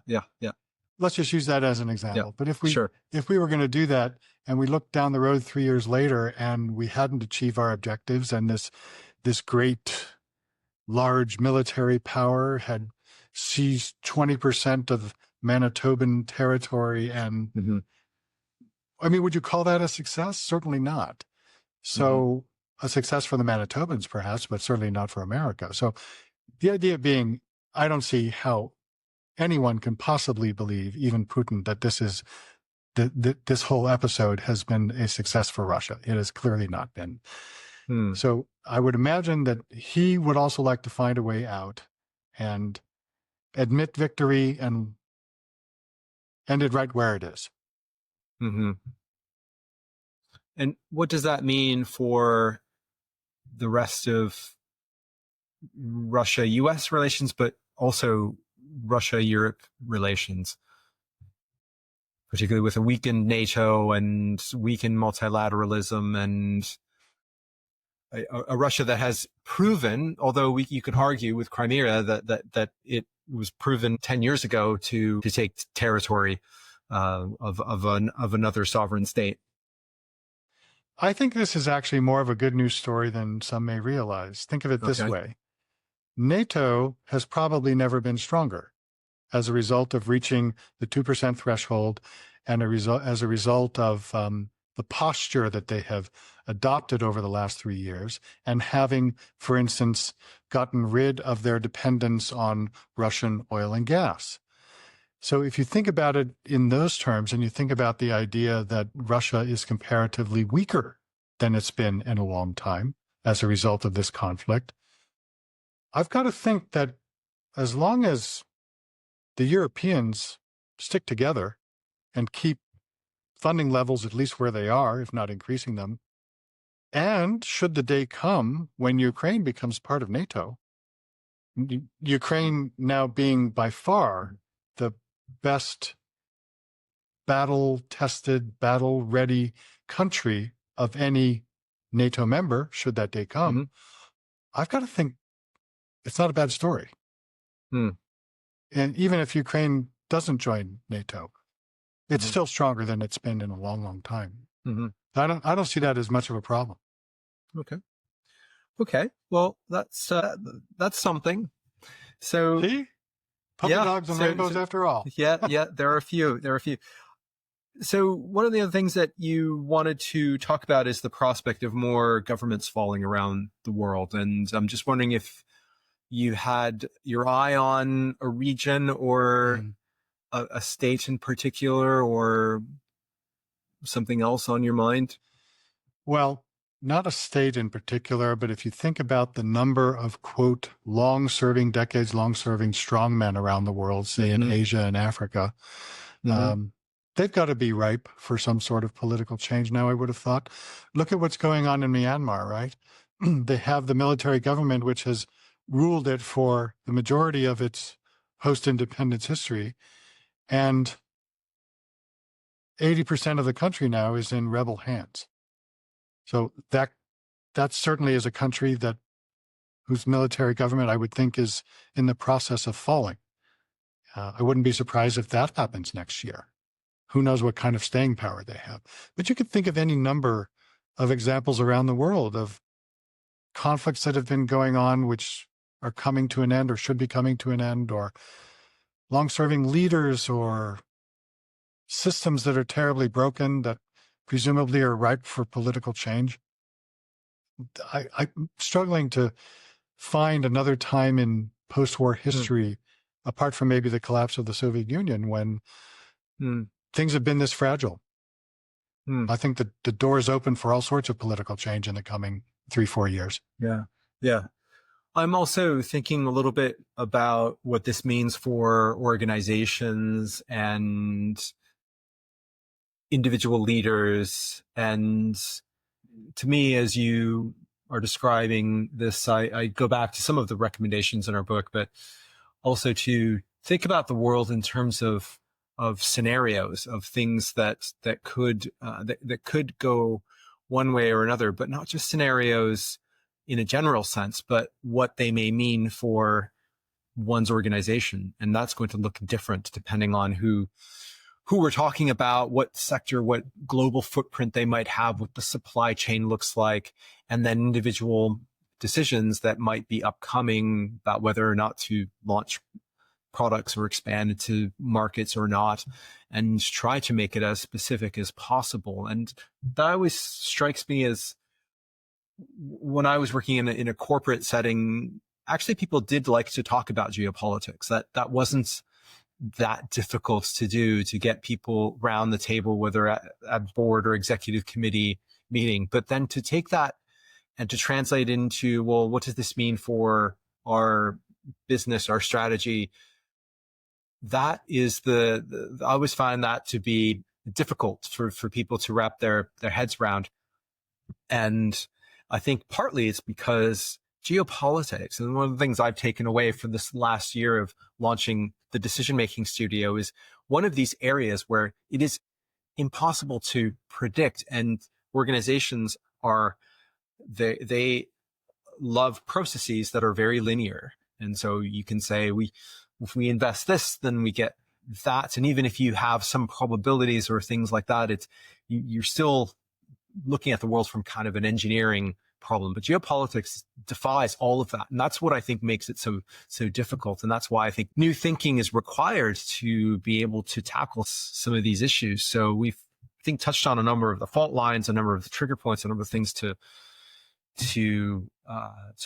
Speaker 2: Let's just use that as an example.
Speaker 1: Yeah,
Speaker 2: but if we were going to do that, and we looked down the road 3 years later, and we hadn't achieved our objectives, and this great, large military power had seized 20% of Manitoban territory, and I mean, would you call that a success? Certainly not. So a success for the Manitobans, perhaps, but certainly not for America. So the idea being, I don't see how anyone can possibly believe, even Putin, that this is this whole episode has been a success for Russia. It has clearly not been. So I would imagine that he would also like to find a way out and admit victory and end it right where it is.
Speaker 1: Mm-hmm. And what does that mean for the rest of Russia-US relations, but also Russia-Europe relations, particularly with a weakened NATO and weakened multilateralism and a Russia that has proven, although you could argue with Crimea that it was proven 10 years ago to take territory of another sovereign state.
Speaker 2: I think this is actually more of a good news story than some may realize. Think of it this way. NATO has probably never been stronger as a result of reaching the 2% threshold and as a result of the posture that they have adopted over the last 3 years and having, for instance, gotten rid of their dependence on Russian oil and gas. So if you think about it in those terms and you think about the idea that Russia is comparatively weaker than it's been in a long time as a result of this conflict, I've got to think that as long as the Europeans stick together and keep funding levels at least where they are, if not increasing them, and should the day come when Ukraine becomes part of NATO, Ukraine now being by far the best battle-tested, battle-ready country of any NATO member, should that day come, I've got to think it's not a bad story. And even if Ukraine doesn't join NATO, it's still stronger than it's been in a long, long time. I don't see that as much of a problem.
Speaker 1: Okay. Well, that's something. So
Speaker 2: see, puppy dogs and rainbows after all.
Speaker 1: yeah. There are a few. So one of the other things that you wanted to talk about is the prospect of more governments falling around the world, and I'm just wondering if you had your eye on a region or a state in particular, or something else on your mind.
Speaker 2: Well, not a state in particular, but if you think about the number of, quote, long-serving, decades-long-serving strongmen around the world, say in Asia and Africa, they've got to be ripe for some sort of political change now, I would have thought. Look at what's going on in Myanmar, right? They have the military government, which has ruled it for the majority of its post-independence history, and 80% of the country now is in rebel hands. So that certainly is a country whose military government I would think is in the process of falling. I wouldn't be surprised if that happens next year. Who knows what kind of staying power they have. But you could think of any number of examples around the world of conflicts that have been going on which are coming to an end or should be coming to an end, or long-serving leaders or systems that are terribly broken that presumably are ripe for political change. I'm struggling to find another time in post-war history, apart from maybe the collapse of the Soviet Union, when things have been this fragile. I think that the door is open for all sorts of political change in the coming 3-4 years.
Speaker 1: Yeah. I'm also thinking a little bit about what this means for organizations and individual leaders. And to me, as you are describing this, I go back to some of the recommendations in our book, but also to think about the world in terms of scenarios, of things that could go one way or another, but not just scenarios in a general sense, but what they may mean for one's organization. And that's going to look different depending on who we're talking about, what sector, what global footprint they might have, what the supply chain looks like, and then individual decisions that might be upcoming about whether or not to launch products or expand into markets or not, and try to make it as specific as possible. And that always strikes me as, when I was working in a corporate setting, actually people did like to talk about geopolitics. That wasn't that difficult to do, to get people around the table, whether at board or executive committee meeting. But then to take that and to translate into, well, what does this mean for our business, our strategy? That is I always find that to be difficult for people to wrap their heads around. And I think partly it's because geopolitics, and one of the things I've taken away from this last year of launching the decision-making studio, is one of these areas where it is impossible to predict, and organizations they love processes that are very linear. And so you can say, if we invest this, then we get that. And even if you have some probabilities or things like that, you're still looking at the world from kind of an engineering problem. But geopolitics defies all of that. And that's what I think makes it so difficult. And that's why I think new thinking is required to be able to tackle some of these issues. So we've, I think, touched on a number of the fault lines, a number of the trigger points, a number of things to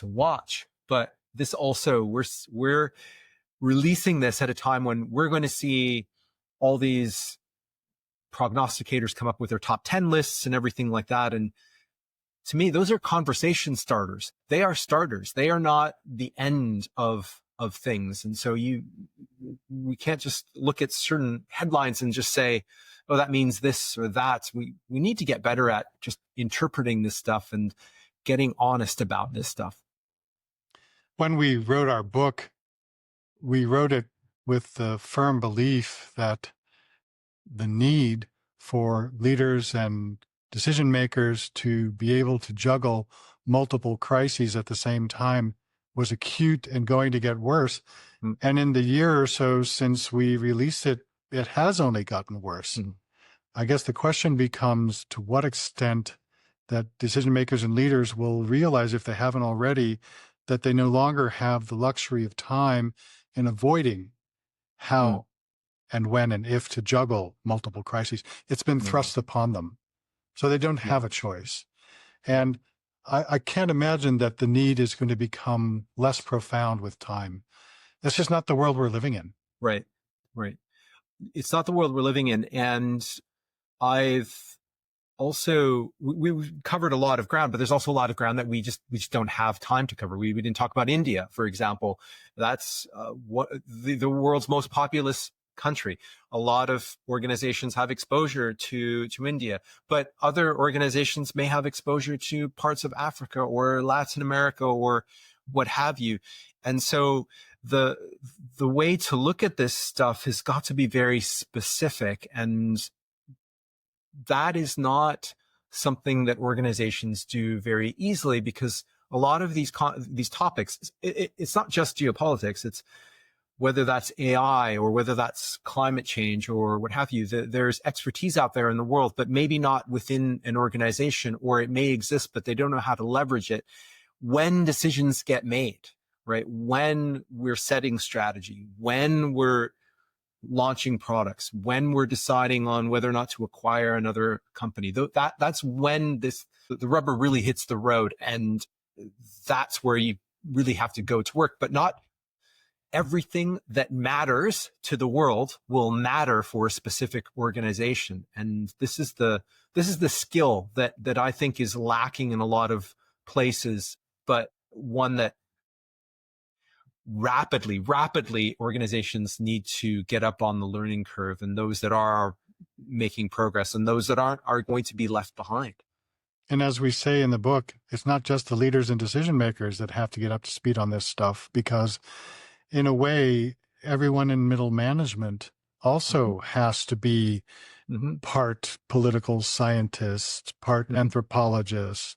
Speaker 1: watch. But this also, we're releasing this at a time when we're going to see all these prognosticators come up with their top 10 lists and everything like that. And to me, those are conversation starters. They are starters. They are not the end of things. And so we can't just look at certain headlines and just say, oh, that means this or that. We need to get better at just interpreting this stuff and getting honest about this stuff.
Speaker 2: When we wrote our book, we wrote it with the firm belief that the need for leaders and decision makers to be able to juggle multiple crises at the same time was acute and going to get worse. Mm. And in the year or so since we released it, it has only gotten worse. Mm. I guess the question becomes to what extent that decision makers and leaders will realize, if they haven't already, that they no longer have the luxury of time in avoiding how and when and if to juggle multiple crises. It's been thrust upon them. So they don't have a choice. And I can't imagine that the need is going to become less profound with time. That's just not the world we're living in.
Speaker 1: Right. It's not the world we're living in. And I've also, we've covered a lot of ground, but there's also a lot of ground that we just don't have time to cover. We didn't talk about India, for example. That's the world's most populous country. A lot of organizations have exposure to India, but other organizations may have exposure to parts of Africa or Latin America or what have you. And so the way to look at this stuff has got to be very specific, and that is not something that organizations do very easily, because a lot of these topics, it's not just geopolitics. It's whether that's AI or whether that's climate change or what have you. There's expertise out there in the world, but maybe not within an organization, or it may exist, but they don't know how to leverage it. When decisions get made, right? When we're setting strategy, when we're launching products, when we're deciding on whether or not to acquire another company, that's when the rubber really hits the road. And that's where you really have to go to work. But not everything that matters to the world will matter for a specific organization. And this is the skill that I think is lacking in a lot of places, but one that rapidly organizations need to get up on the learning curve, and those that are making progress and those that aren't are going to be left behind.
Speaker 2: And as we say in the book, it's not just the leaders and decision makers that have to get up to speed on this stuff, because in a way, everyone in middle management also has to be part political scientist, part anthropologist,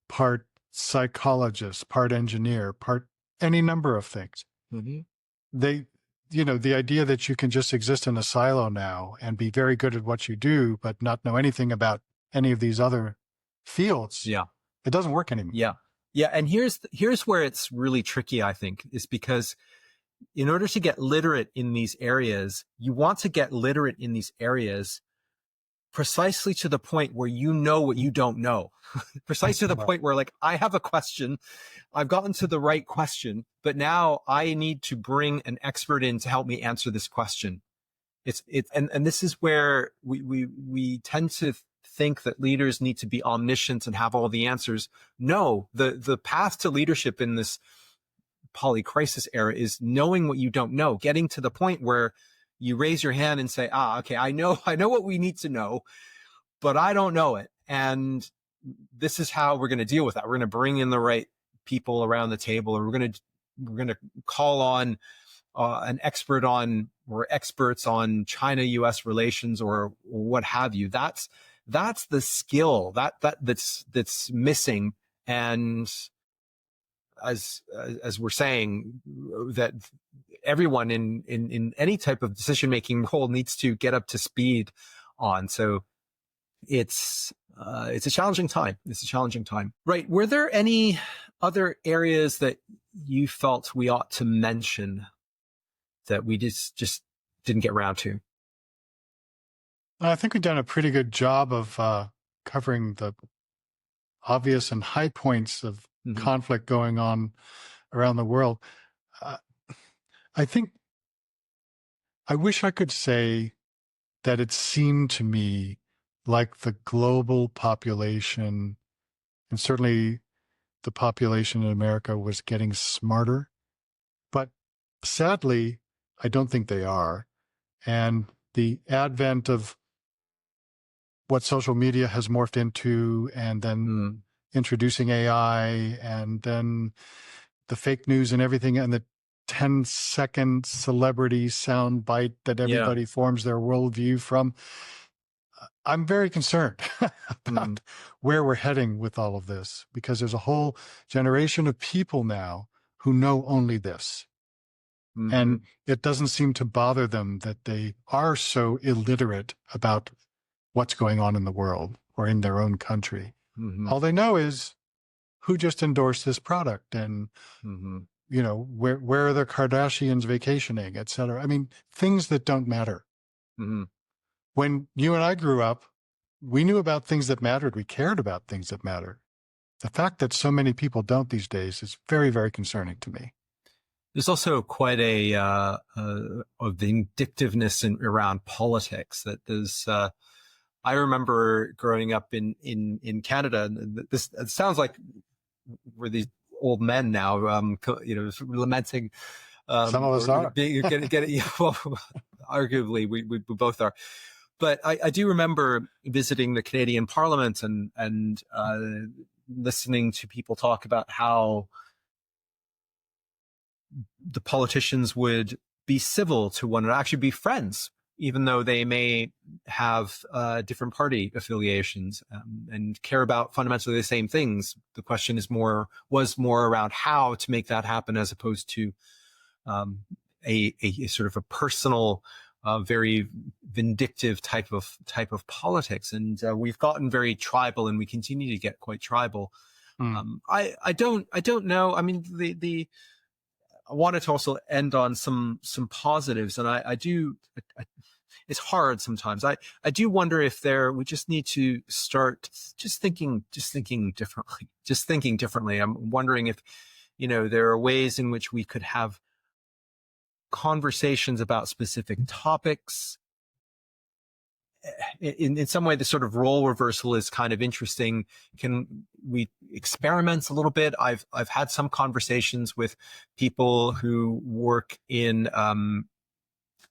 Speaker 2: part psychologist, part engineer, part any number of things. The idea that you can just exist in a silo now and be very good at what you do, but not know anything about any of these other fields. Yeah. It doesn't work anymore.
Speaker 1: Yeah. Yeah. And here's where it's really tricky, I think, is because in order to get literate in these areas, you want to get literate in these areas precisely to the point where you know what you don't know. Precisely to the point where, like, I have a question, I've gotten to the right question, but now I need to bring an expert in to help me answer this question. And this is where we tend to think that leaders need to be omniscient and have all the answers. No, the path to leadership in this polycrisis era is knowing what you don't know, getting to the point where you raise your hand and say, okay, I know what we need to know, but I don't know it. And this is how we're going to deal with that. We're going to bring in the right people around the table, and we're going to call on an expert on, or experts on China-U.S. relations, or what have you. That's the skill that's missing. And as we're saying, that everyone in any type of decision-making role needs to get up to speed on. So it's a challenging time. It's a challenging time. Right. Were there any other areas that you felt we ought to mention that we just didn't get around to?
Speaker 2: I think we've done a pretty good job of covering the obvious and high points of conflict going on around the world. I think I wish I could say that it seemed to me like the global population, and certainly the population in America, was getting smarter. But sadly, I don't think they are. And the advent of what social media has morphed into, and then introducing AI, and then the fake news and everything, and the 10-second celebrity sound bite that everybody forms their worldview from. I'm very concerned about where we're heading with all of this, because there's a whole generation of people now who know only this. And it doesn't seem to bother them that they are so illiterate about what's going on in the world or in their own country. All they know is who just endorsed this product, and you know, where are the Kardashians vacationing, et cetera. I mean, things that don't matter. When you and I grew up, we knew about things that mattered. We cared about things that mattered. The fact that so many people don't these days is very, very concerning to me.
Speaker 1: There's also quite a vindictiveness around politics. That there's, I remember growing up in Canada, and this, it sounds like we're these old men now, you know, lamenting.
Speaker 2: Some of us are.
Speaker 1: Well, arguably, we both are. But I do remember visiting the Canadian Parliament and listening to people talk about how the politicians would be civil to one another, actually be friends, even though they may have different party affiliations, and care about fundamentally the same things. The question was more around how to make that happen, as opposed to a sort of a personal, very vindictive type of politics. And we've gotten very tribal, and we continue to get quite tribal. I don't know. I mean, I wanted to also end on some positives, and I do. It's hard sometimes. I do wonder if we just need to start just thinking differently. I'm wondering if, you know, there are ways in which we could have conversations about specific topics. In some way, the sort of role reversal is kind of interesting. Can we experiment a little bit? I've had some conversations with people who work in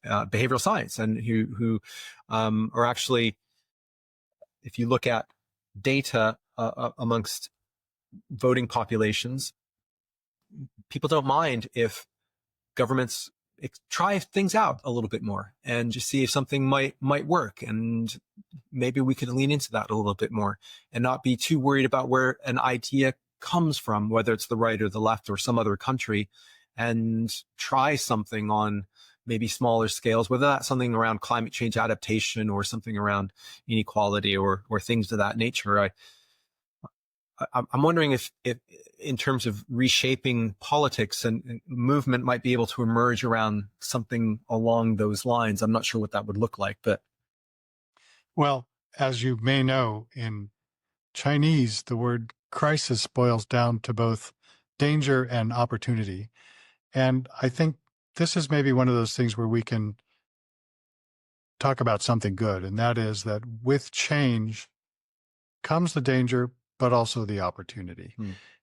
Speaker 1: behavioral science, and who are actually, if you look at data amongst voting populations, people don't mind if governments try things out a little bit more and just see if something might work. And maybe we could lean into that a little bit more and not be too worried about where an idea comes from, whether it's the right or the left or some other country, and try something on maybe smaller scales, whether that's something around climate change adaptation or something around inequality or things of that nature. I'm wondering if in terms of reshaping politics, and movement might be able to emerge around something along those lines. I'm not sure what that would look like, but.
Speaker 2: Well, as you may know, in Chinese, the word crisis boils down to both danger and opportunity. And I think this is maybe one of those things where we can talk about something good, and that is that with change comes the danger, but also the opportunity.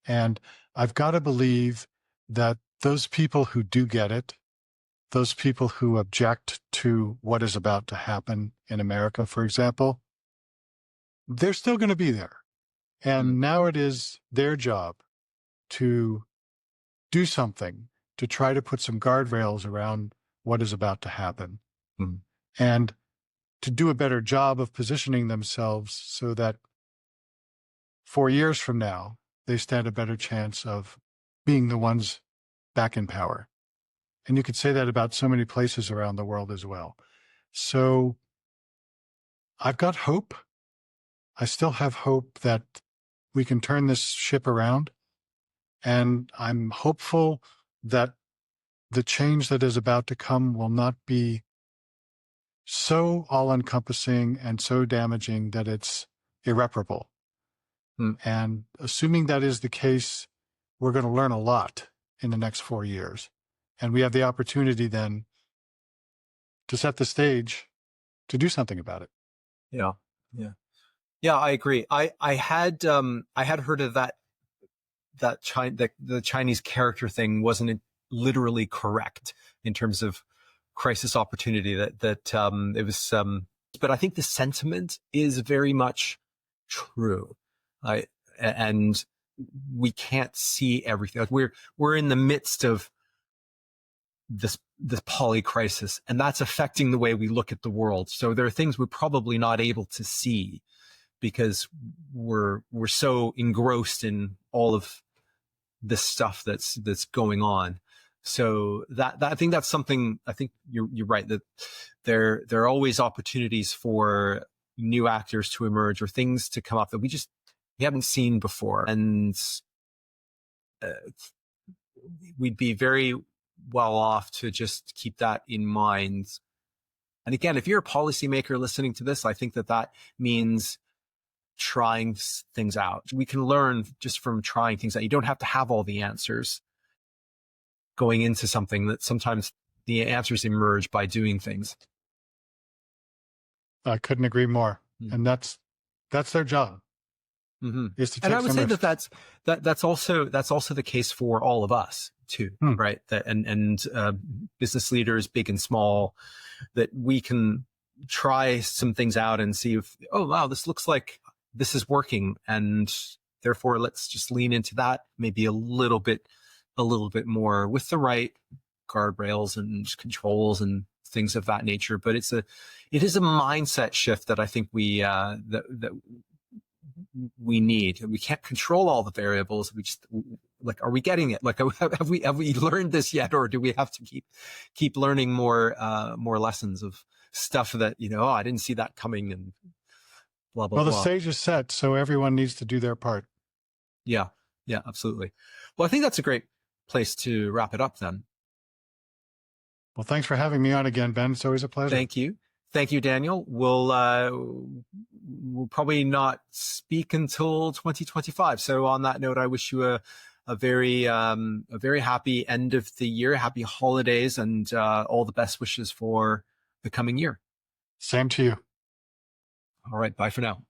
Speaker 2: And I've got to believe that those people who do get it, those people who object to what is about to happen in America, for example, they're still going to be there. And now it is their job to do something to try to put some guardrails around what is about to happen and to do a better job of positioning themselves so that 4 years from now, they stand a better chance of being the ones back in power. And you could say that about so many places around the world as well. So I've got hope. I still have hope that we can turn this ship around. And I'm hopeful that the change that is about to come will not be so all-encompassing and so damaging that it's irreparable. And assuming that is the case, we're going to learn a lot in the next 4 years. And we have the opportunity then to set the stage to do something about it.
Speaker 1: Yeah, I agree. I had heard of that the Chinese character thing wasn't literally correct in terms of crisis opportunity, that it was, but I think the sentiment is very much true. And we can't see everything. We're in the midst of this polycrisis, and that's affecting the way we look at the world. So there are things we're probably not able to see because we're so engrossed in all of this stuff that's going on. So that I think that's something. I think you're right that there are always opportunities for new actors to emerge or things to come up that we haven't seen before, and we'd be very well off to just keep that in mind. And again, if you're a policymaker listening to this, I think that means trying things out. We can learn just from trying things out. You don't have to have all the answers going into something, that sometimes the answers emerge by doing things.
Speaker 2: I couldn't agree more. And that's their job. Is to take
Speaker 1: and I would say
Speaker 2: risks.
Speaker 1: that's also the case for all of us too, right? That and business leaders, big and small, that we can try some things out and see if, oh wow, this looks like this is working, and therefore let's just lean into that maybe a little bit more with the right guardrails and controls and things of that nature. But it is a mindset shift that I think we need. We can't control all the variables. We just, like, are we getting it? Like, have we learned this yet, or do we have to keep learning more lessons of stuff that, I didn't see that coming, and blah blah.
Speaker 2: Well, the
Speaker 1: blah.
Speaker 2: stage is set, so everyone needs to do their part.
Speaker 1: Yeah, absolutely. Well, I think that's a great place to wrap it up then.
Speaker 2: Well, thanks for having me on again, Ben. It's always a pleasure.
Speaker 1: Thank you, Daniel. We'll probably not speak until 2025. So on that note, I wish you a very happy end of the year, happy holidays, and all the best wishes for the coming year.
Speaker 2: Same to you.
Speaker 1: All right. Bye for now.